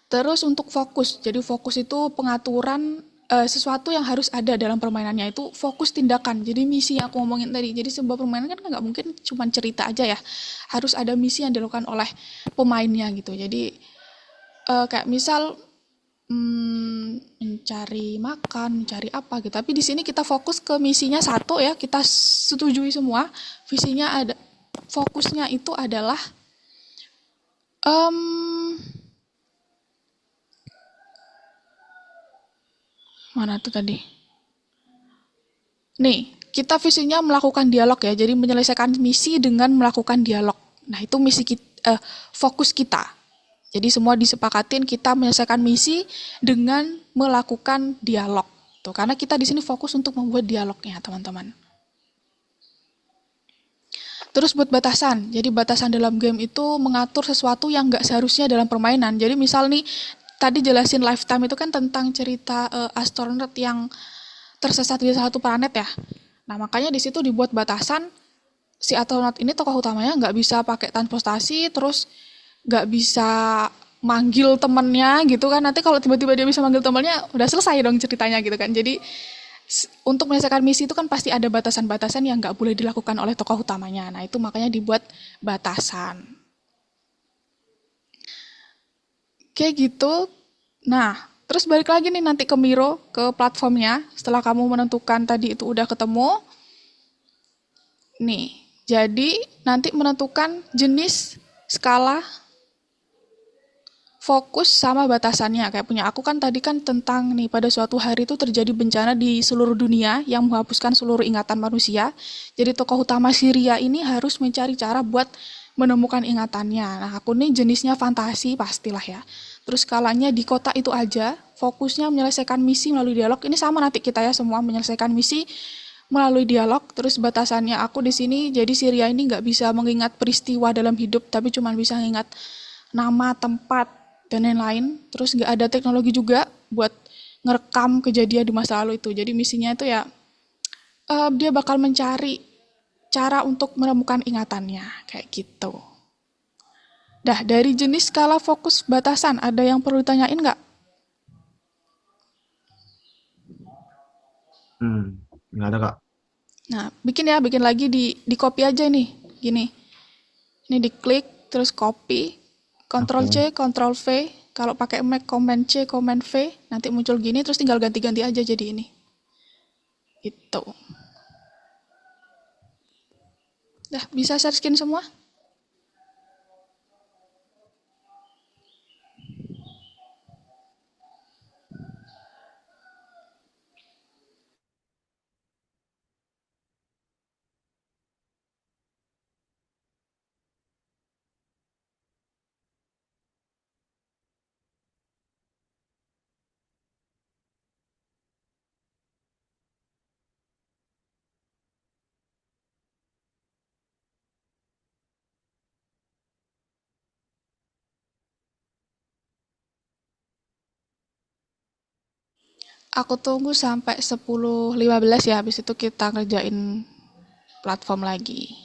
Terus untuk fokus, jadi fokus itu pengaturan sesuatu yang harus ada dalam permainannya itu fokus tindakan. Jadi misi yang aku ngomongin tadi. Jadi sebuah permainan kan nggak mungkin cuma cerita aja ya. Harus ada misi yang dilakukan oleh pemainnya gitu. Jadi kayak misal mencari makan, mencari apa gitu. Tapi di sini kita fokus ke misinya satu ya. Kita setujui semua. Visinya ada, fokusnya itu adalah em, mana tuh tadi? Nih, kita visinya melakukan dialog ya, jadi menyelesaikan misi dengan melakukan dialog. Nah, itu misi kita, fokus kita. Jadi semua disepakatin kita menyelesaikan misi dengan melakukan dialog. Tuh, karena kita di sini fokus untuk membuat dialognya, teman-teman. Terus buat batasan. Jadi batasan dalam game itu mengatur sesuatu yang nggak seharusnya dalam permainan. Jadi misal nih, tadi jelasin Lifetime itu kan tentang cerita astronot yang tersesat di satu planet ya. Nah, makanya di situ dibuat batasan si astronot ini tokoh utamanya nggak bisa pakai transportasi, terus nggak bisa manggil temennya gitu kan. Nanti kalau tiba-tiba dia bisa manggil temennya, udah selesai dong ceritanya gitu kan. Jadi untuk menyelesaikan misi itu kan pasti ada batasan-batasan yang nggak boleh dilakukan oleh tokoh utamanya. Nah, itu makanya dibuat batasan. Kayak gitu. Nah, terus balik lagi nih nanti ke Miro, ke platformnya. Setelah kamu menentukan tadi itu udah ketemu, nih, jadi nanti menentukan jenis, skala, fokus sama batasannya. Kayak punya aku kan tadi kan tentang nih pada suatu hari itu terjadi bencana di seluruh dunia yang menghapuskan seluruh ingatan manusia. Jadi tokoh utama Syria ini harus mencari cara buat menemukan ingatannya. Nah, aku nih jenisnya fantasi pastilah ya. Terus skalanya di kota itu aja, fokusnya menyelesaikan misi melalui dialog. Ini sama nanti kita ya semua menyelesaikan misi melalui dialog. Terus batasannya aku di sini jadi Syria ini nggak bisa mengingat peristiwa dalam hidup, tapi cuma bisa mengingat nama, tempat, dan lain-lain. Terus nggak ada teknologi juga buat ngerekam kejadian di masa lalu itu. Jadi misinya itu ya dia bakal mencari cara untuk menemukan ingatannya kayak gitu. Dah dari jenis skala fokus batasan ada yang perlu ditanyain nggak? Hmm, nggak ada Kak. Nah bikin ya bikin lagi di copy aja nih gini. Ini diklik terus copy, Ctrl C, Oke. Ctrl V. Kalau pakai Mac Command C, Command V, nanti muncul gini terus tinggal ganti-ganti aja jadi ini. Itu. Dah bisa share screen semua? Aku tunggu sampai 10.15 ya, habis itu kita ngerjain platform lagi.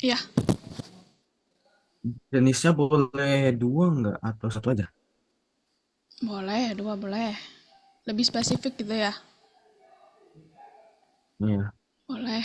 Iya, Jenisnya boleh dua nggak atau satu aja? boleh, dua boleh. Lebih spesifik gitu ya? Iya. Boleh.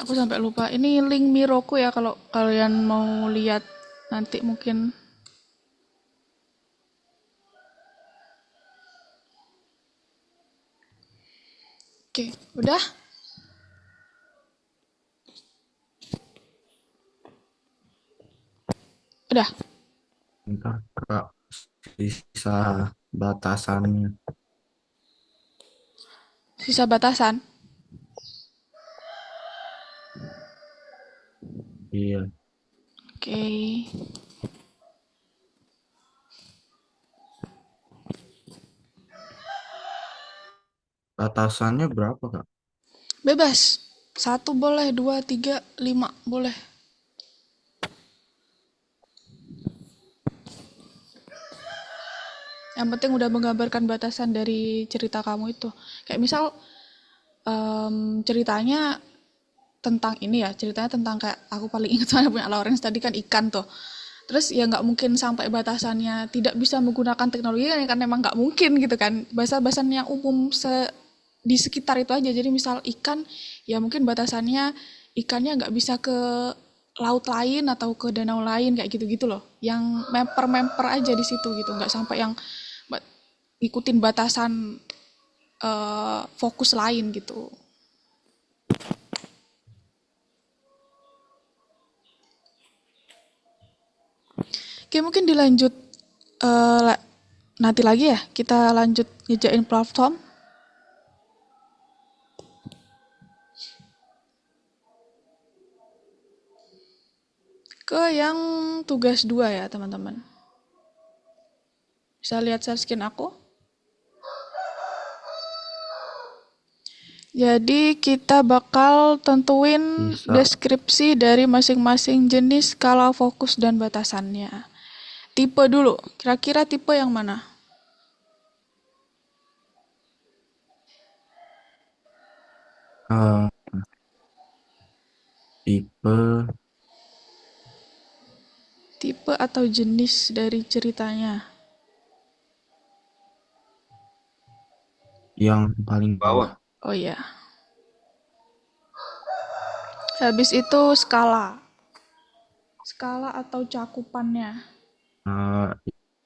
Aku sampai lupa. Ini link Miroku ya kalau kalian mau lihat nanti mungkin. Oke, udah? Udah. Bentar, Kak. Sisa batasannya. Sisa batasan. Iya. Oke. Batasannya berapa, Kak? Bebas. 1 boleh, 2, 3, 5 boleh. Yang penting udah menggambarkan batasan dari cerita kamu itu. Kayak misal ceritanya tentang ini ya, ceritanya tentang kayak aku paling ingat soalnya punya Lawrence tadi kan ikan tuh. Terus ya nggak mungkin sampai batasannya tidak bisa menggunakan teknologi kan emang nggak mungkin gitu kan. Bahasan yang umum di sekitar itu aja. Jadi misal ikan, ya mungkin batasannya ikannya nggak bisa ke laut lain atau ke danau lain kayak gitu-gitu loh. Yang memper-memper aja di situ gitu, nggak sampai yang ikutin batasan fokus lain gitu. Oke, mungkin dilanjut nanti lagi ya. Kita lanjut ngejain platform. Ke yang tugas 2 ya, teman-teman. Bisa lihat share screen aku? Jadi kita bakal tentuin Bisa. deskripsi dari masing-masing jenis skala fokus dan batasannya. Tipe dulu, kira-kira tipe yang mana? Eh, tipe Tipe atau jenis dari ceritanya? yang paling bawah. Oh iya. Habis itu skala. Skala atau cakupannya. Eh,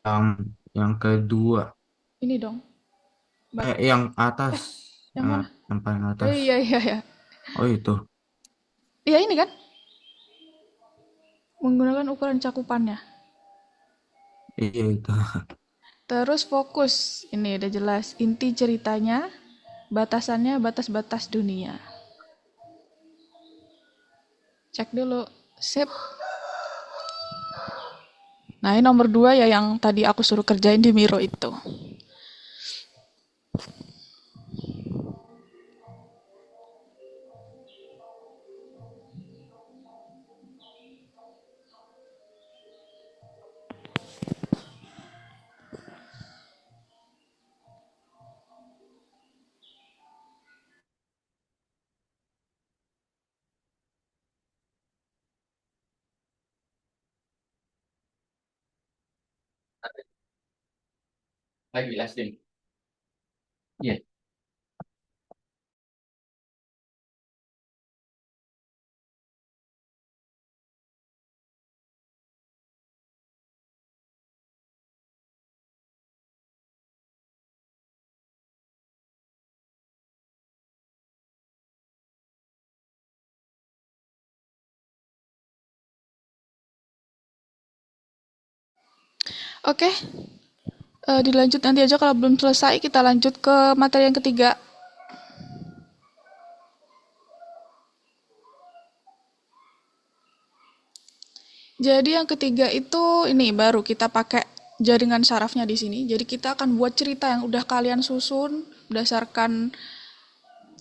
yang yang kedua. Ini dong. Yang atas. Yang mana? Yang paling Oh atas. iya iya iya. Oh itu. Iya ini kan? Menggunakan ukuran cakupannya. Iya itu. Terus fokus. Ini udah jelas. Inti ceritanya, batasannya batas-batas dunia. Cek dulu. Sip. Nah ini nomor 2 ya yang tadi aku suruh kerjain di Miro itu. Lagi last thing. Iya. Oke. Dilanjut nanti aja kalau belum selesai. Kita lanjut ke materi yang ketiga. Jadi yang ketiga itu ini baru kita pakai jaringan sarafnya di sini. Jadi kita akan buat cerita yang udah kalian susun berdasarkan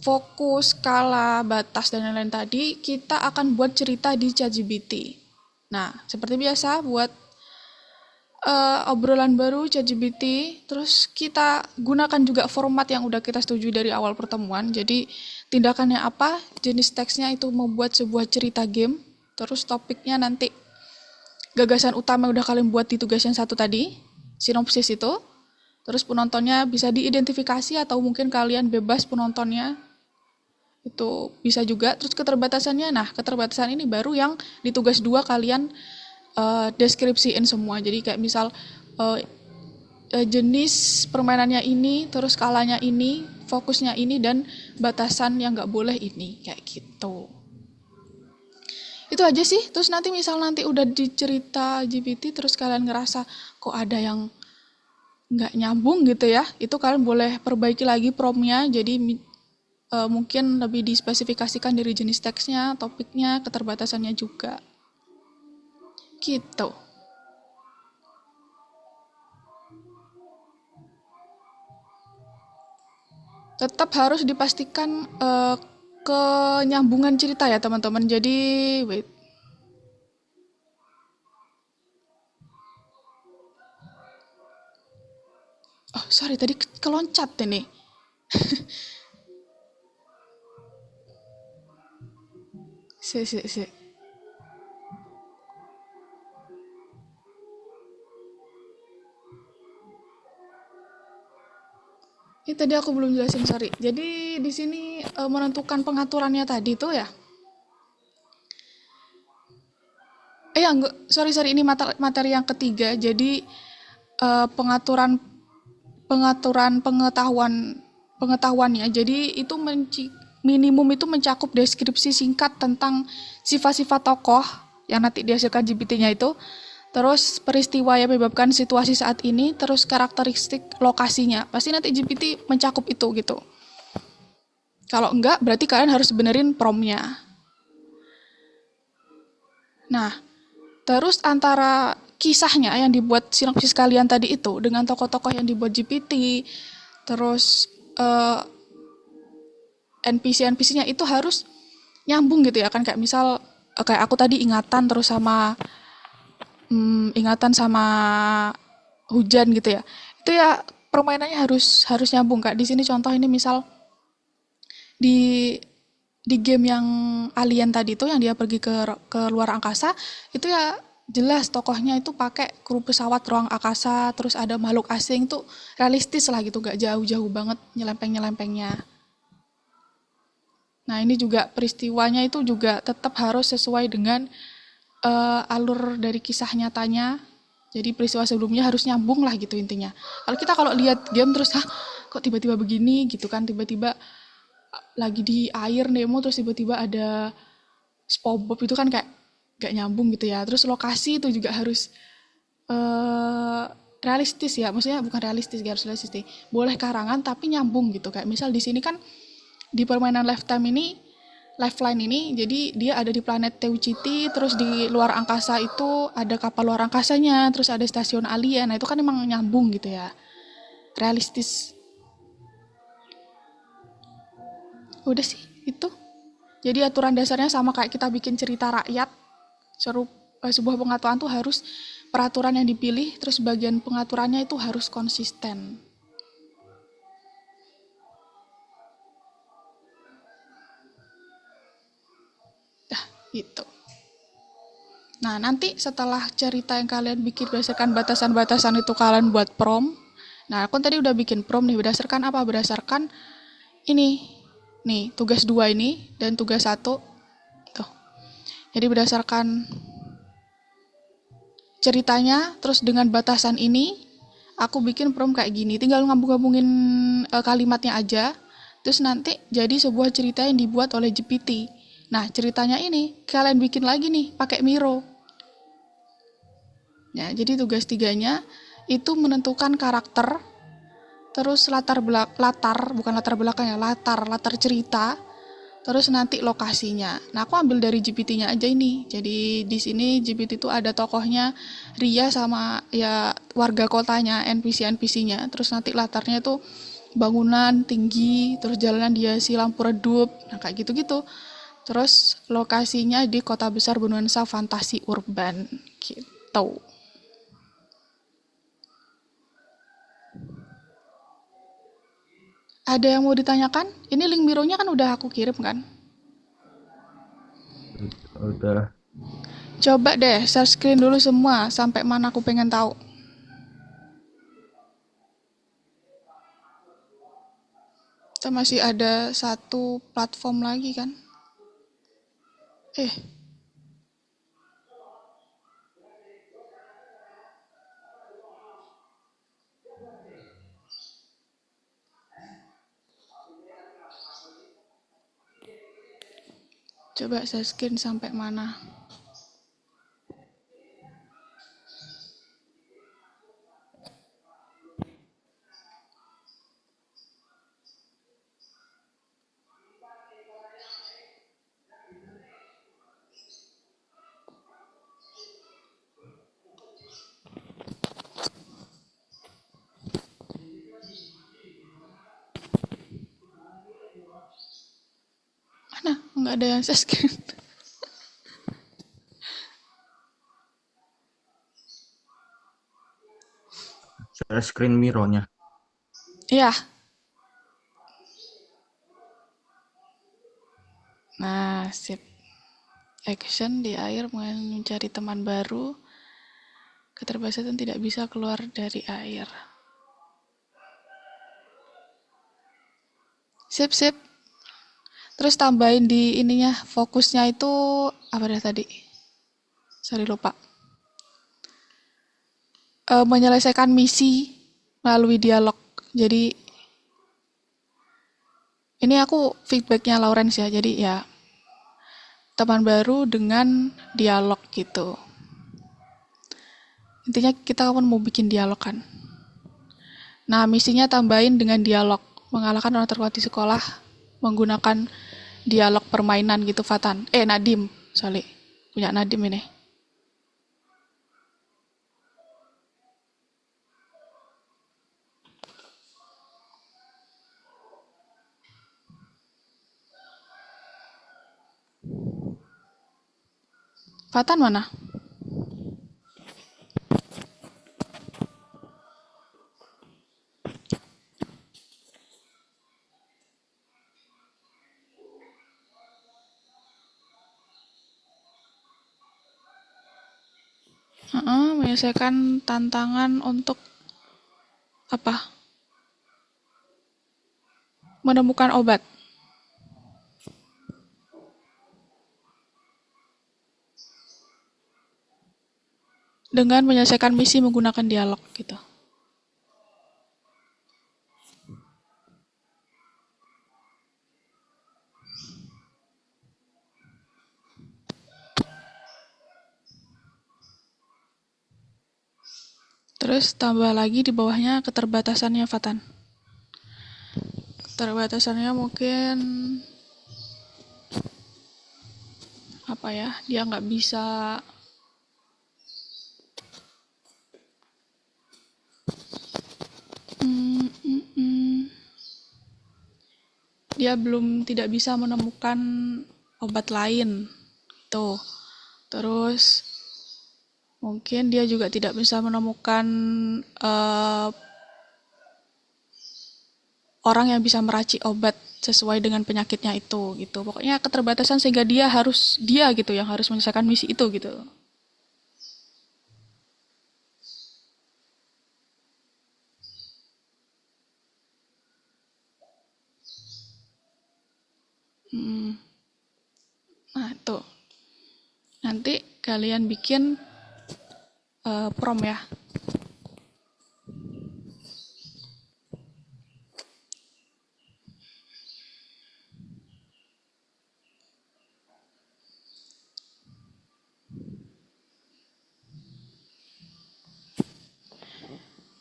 fokus, skala, batas dan lain-lain tadi. Kita akan buat cerita di ChatGPT. Nah, seperti biasa buat obrolan baru ChatGPT. Terus kita gunakan juga format yang udah kita setujui dari awal pertemuan. Jadi tindakannya apa? Jenis teksnya itu membuat sebuah cerita game. Terus topiknya nanti gagasan utama yang udah kalian buat di tugas yang 1 tadi, sinopsis itu. Terus penontonnya bisa diidentifikasi atau mungkin kalian bebas penontonnya. Itu bisa juga. Terus keterbatasannya, nah keterbatasan ini baru yang di tugas 2 kalian deskripsiin semua. Jadi kayak misal jenis permainannya ini, terus skalanya ini, fokusnya ini, dan batasan yang nggak boleh ini, kayak gitu. Itu aja sih. Terus nanti misal nanti udah dicerita GPT terus kalian ngerasa kok ada yang nggak nyambung gitu ya, itu kalian boleh perbaiki lagi promnya. Jadi mungkin lebih dispesifikasikan dari jenis teksnya, topiknya, keterbatasannya juga. Gitu. Tetap harus dipastikan kenyambungan cerita ya teman-teman. Jadi, wait. Oh, sorry, tadi keloncat ini. Si. Ini tadi aku belum jelasin, sorry. Jadi di sini menentukan pengaturannya tadi tuh ya. Enggak, sorry, ini materi yang ketiga. Jadi pengaturan pengetahuannya. Jadi itu minimum itu mencakup deskripsi singkat tentang sifat-sifat tokoh yang nanti dihasilkan GPT-nya itu. Terus peristiwa yang menyebabkan situasi saat ini, terus karakteristik lokasinya. Pasti nanti GPT mencakup itu gitu. Kalau enggak, berarti kalian harus benerin prompt-nya. Nah, terus antara kisahnya yang dibuat sinopsis kalian tadi itu dengan tokoh-tokoh yang dibuat GPT, terus NPC-nya itu harus nyambung gitu ya kan, kayak misal kayak aku tadi ingatan sama hujan gitu ya. Itu ya permainannya harus nyambung Kak. Di sini contoh ini misal di game yang alien tadi tuh yang dia pergi ke luar angkasa, itu ya jelas tokohnya itu pakai kru pesawat ruang angkasa, terus ada makhluk asing tuh realistis lah gitu, gak jauh-jauh banget nyelempeng-nyelempengnya. Nah, ini juga peristiwanya itu juga tetap harus sesuai dengan alur dari kisah nyatanya. Jadi peristiwa sebelumnya harus nyambung lah gitu intinya. Kalau lihat game terus kok tiba-tiba begini gitu kan, tiba-tiba lagi di air Nemo terus tiba-tiba ada SpongeBob, itu kan kayak gak nyambung gitu ya. Terus lokasi itu juga harus realistis ya, maksudnya bukan realistis, gak harus realistis deh. Boleh karangan tapi nyambung gitu. Kayak misal di sini kan di permainan Lifeline ini, jadi dia ada di planet Teuciti, terus di luar angkasa itu ada kapal luar angkasanya, terus ada stasiun alien. Nah, itu kan emang nyambung gitu ya. Realistis. Udah sih, itu. Jadi aturan dasarnya sama kayak kita bikin cerita rakyat. Sebuah pengaturan tuh harus peraturan yang dipilih, terus bagian pengaturannya itu harus konsisten. Gitu. Nah, nanti setelah cerita yang kalian bikin berdasarkan batasan-batasan itu kalian buat prompt. Nah, aku tadi udah bikin prompt nih, berdasarkan apa? Berdasarkan ini. Nih, tugas 2 ini dan tugas 1. Tuh. Jadi berdasarkan ceritanya, terus dengan batasan ini, aku bikin prompt kayak gini. Tinggal ngambung-ngambungin kalimatnya aja. Terus nanti jadi sebuah cerita yang dibuat oleh GPT. Nah, ceritanya ini kalian bikin lagi nih pakai Miro. Ya, jadi tugas 3-nya itu menentukan karakter, terus latar cerita, terus nanti lokasinya. Nah, aku ambil dari GPT-nya aja ini. Jadi di sini GPT itu ada tokohnya Ria sama ya warga kotanya, NPC-nya. Terus nanti latarnya itu bangunan tinggi, terus jalanan dihiasi lampu redup. Nah, kayak gitu-gitu. Terus lokasinya di kota besar bernuansa fantasi urban gitu. Ada yang mau ditanyakan? Ini link Miro-nya kan udah aku kirim kan? Udah. Coba deh share screen dulu semua sampai mana aku pengen tahu. Kita masih ada satu platform lagi kan? Coba share screen sampai mana? Nggak ada yang share screen. Share screen mirror-nya. Iya. Nah, sip. Action di air mencari teman baru. Keterbatasan tidak bisa keluar dari air. Sip, sip. Terus tambahin di ininya, fokusnya itu apa dah tadi? Sorry, lupa. Menyelesaikan misi melalui dialog. Jadi, ini aku feedbacknya Lawrence ya. Jadi ya, teman baru dengan dialog gitu. Intinya kita kan mau bikin dialog kan. Nah, misinya tambahin dengan dialog. Mengalahkan orang terkuat di sekolah menggunakan dialog permainan gitu, Fatan. Nadim, sorry. Punya Nadim ini. Fatan mana? Menyelesaikan tantangan untuk apa? Menemukan obat. Dengan menyelesaikan misi menggunakan dialog gitu. Terus tambah lagi di bawahnya keterbatasannya, Fatan. Keterbatasannya mungkin apa ya? Dia nggak bisa dia belum tidak bisa menemukan obat lain. Tuh. Terus mungkin dia juga tidak bisa menemukan orang yang bisa meracik obat sesuai dengan penyakitnya itu gitu. Pokoknya keterbatasan sehingga dia gitu yang harus menyelesaikan misi itu gitu. Nah, tuh. Nanti kalian bikin prom ya.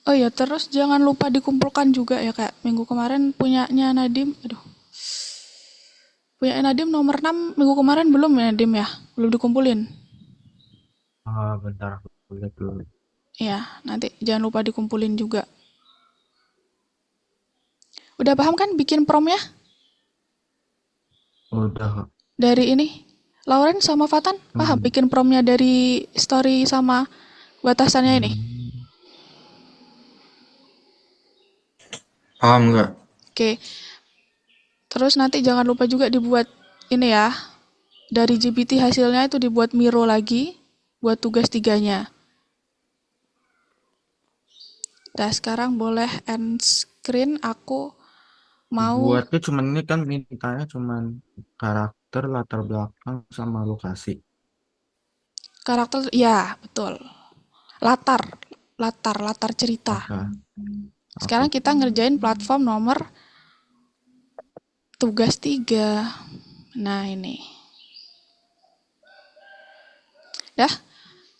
Oh iya, terus jangan lupa dikumpulkan juga ya, Kak. Minggu kemarin punyanya Nadim, punya Nadim nomor 6 minggu kemarin belum ya, Nadim ya? Belum dikumpulin. Bentar aku lihat dulu. Iya, nanti jangan lupa dikumpulin juga. Udah paham kan bikin promnya? Udah. Dari ini, Lauren sama Fatan paham bikin promnya dari story sama batasannya ini? Paham nggak? Oke. Terus nanti jangan lupa juga dibuat ini ya. Dari GPT hasilnya itu dibuat Miro lagi buat tugas 3-nya. Nah, sekarang boleh end screen, aku mau Buatnya cuman ini kan mintanya cuman karakter, latar belakang, sama lokasi. karakter, ya betul. Latar cerita. Oke. Sekarang kita ngerjain platform nomor tugas 3. Nah, ini. Dah,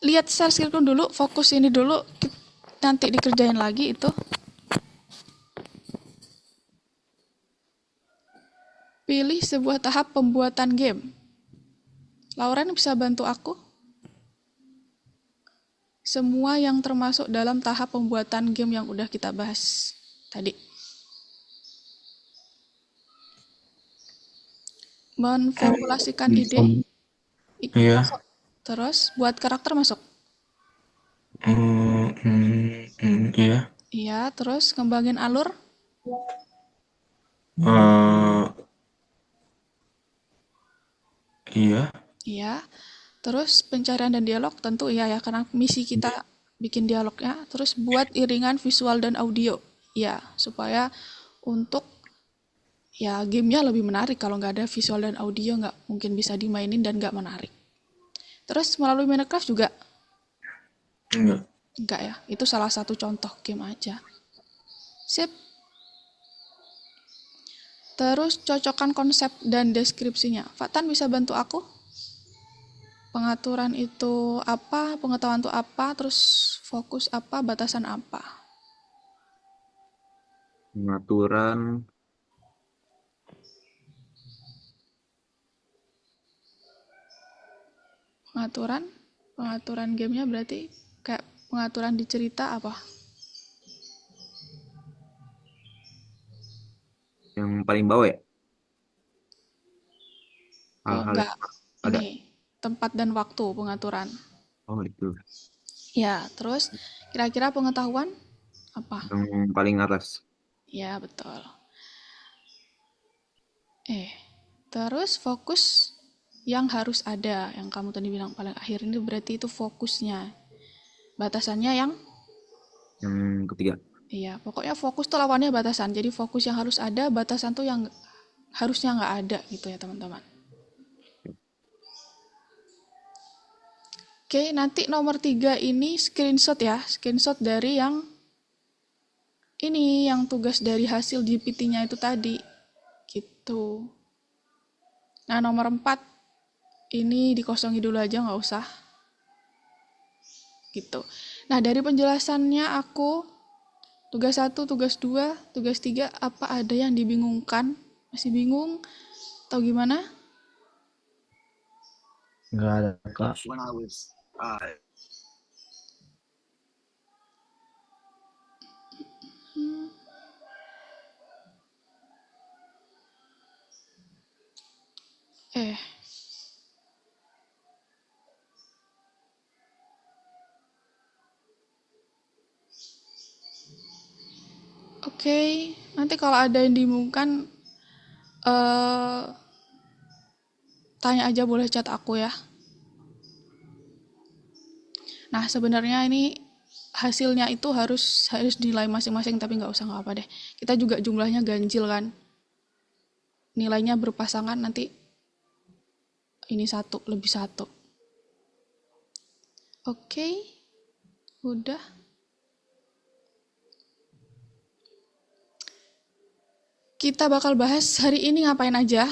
lihat share screen dulu, fokus ini dulu, nanti dikerjain lagi itu. Pilih sebuah tahap pembuatan game. Lauren bisa bantu aku? Semua yang termasuk dalam tahap pembuatan game yang udah kita bahas tadi. Memformulasikan ide. Iya. Masuk. Terus buat karakter masuk. Iya. Iya, terus ngembangin alur. Iya. Iya. Terus pencarian dan dialog tentu iya ya, karena misi kita bikin dialognya. Terus buat iringan visual dan audio. Ya, supaya untuk ya gamenya lebih menarik. Kalau nggak ada visual dan audio nggak mungkin bisa dimainin dan nggak menarik. Terus melalui Minecraft juga Enggak. nggak ya. Itu salah satu contoh game aja. Sip. Terus cocokkan konsep dan deskripsinya. Fatan bisa bantu aku? Pengaturan itu apa? Pengetahuan itu apa? Terus fokus apa? Batasan apa? Pengaturan Pengaturan? Pengaturan gamenya berarti kayak pengaturan di cerita apa? yang paling bawah ya. Oh, Hal-hal enggak. yang ada. Ini tempat dan waktu pengaturan. Oh itu. Ya, terus kira-kira pengetahuan apa? Yang paling atas. Ya, betul. Terus fokus yang harus ada, yang kamu tadi bilang paling akhir ini berarti itu fokusnya. Batasannya yang Yang ketiga. iya, pokoknya fokus tuh lawannya batasan. Jadi fokus yang harus ada, batasan tuh yang harusnya nggak ada gitu ya teman-teman. Oke, nanti nomor 3 ini screenshot ya. Screenshot dari yang ini, yang tugas dari hasil GPT-nya itu tadi. Gitu. Nah, nomor 4 ini dikosongi dulu aja, nggak usah. Gitu. Nah, dari penjelasannya aku tugas 1, tugas 2, tugas 3 apa ada yang dibingungkan? Masih bingung? Atau gimana? Nggak ada, Kak. Eh, oke. Nanti kalau ada yang dibingungkan, tanya aja, boleh chat aku ya. Nah, sebenarnya ini hasilnya itu harus nilai masing-masing, tapi nggak usah, nggak apa deh. Kita juga jumlahnya ganjil kan. Nilainya berpasangan, nanti ini satu, lebih satu. Oke, udah. Kita bakal bahas hari ini ngapain aja.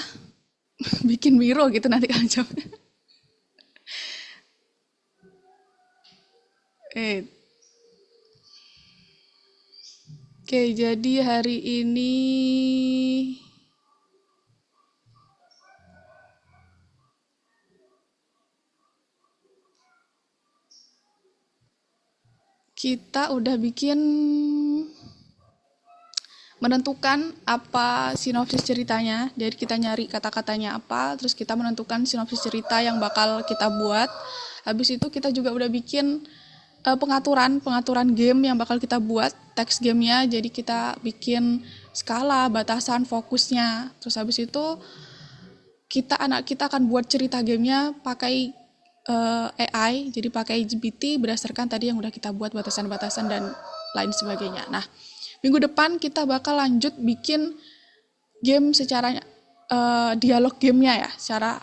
Bikin biro gitu nanti kan jawabnya. Oke, jadi hari ini kita udah bikin menentukan apa sinopsis ceritanya. Jadi kita nyari kata-katanya apa, terus kita menentukan sinopsis cerita yang bakal kita buat. Habis itu kita juga udah bikin pengaturan game yang bakal kita buat, teks gamenya. Jadi kita bikin skala, batasan, fokusnya. Terus habis itu kita akan buat cerita gamenya pakai AI, jadi pakai GPT berdasarkan tadi yang udah kita buat batasan-batasan dan lain sebagainya. Nah, minggu depan kita bakal lanjut bikin game secara dialog gamenya ya, secara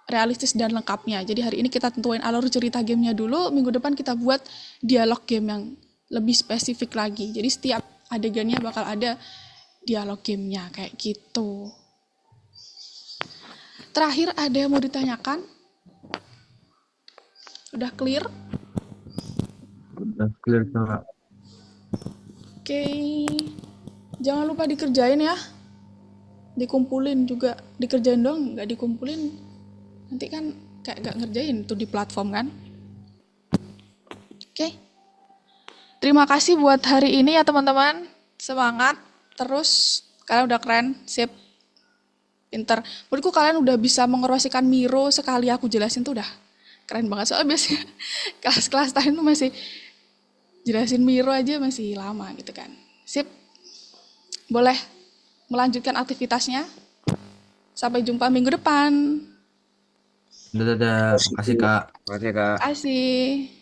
realistis dan lengkapnya. Jadi hari ini kita tentuin alur cerita gamenya dulu, minggu depan kita buat dialog game yang lebih spesifik lagi. Jadi setiap adegannya bakal ada dialog gamenya kayak gitu. Terakhir ada yang mau ditanyakan? Udah clear? Udah clear, Kak. Oke. Jangan lupa dikerjain ya. Dikumpulin juga. Dikerjain dong, nggak dikumpulin. Nanti kan kayak nggak ngerjain tuh di platform kan. Oke. Terima kasih buat hari ini ya teman-teman. Semangat. Terus, kalian udah keren. Sip. pinter. Menurutku kalian udah bisa mengeruasikan Miro sekali aku jelasin tuh udah keren banget. Soalnya biasanya kelas-kelas lain tuh masih jelasin Miro aja masih lama gitu kan. Sip, boleh melanjutkan aktivitasnya. Sampai jumpa minggu depan. Dadah, makasih Kak. Makasih ya, Kak. Terima kasih.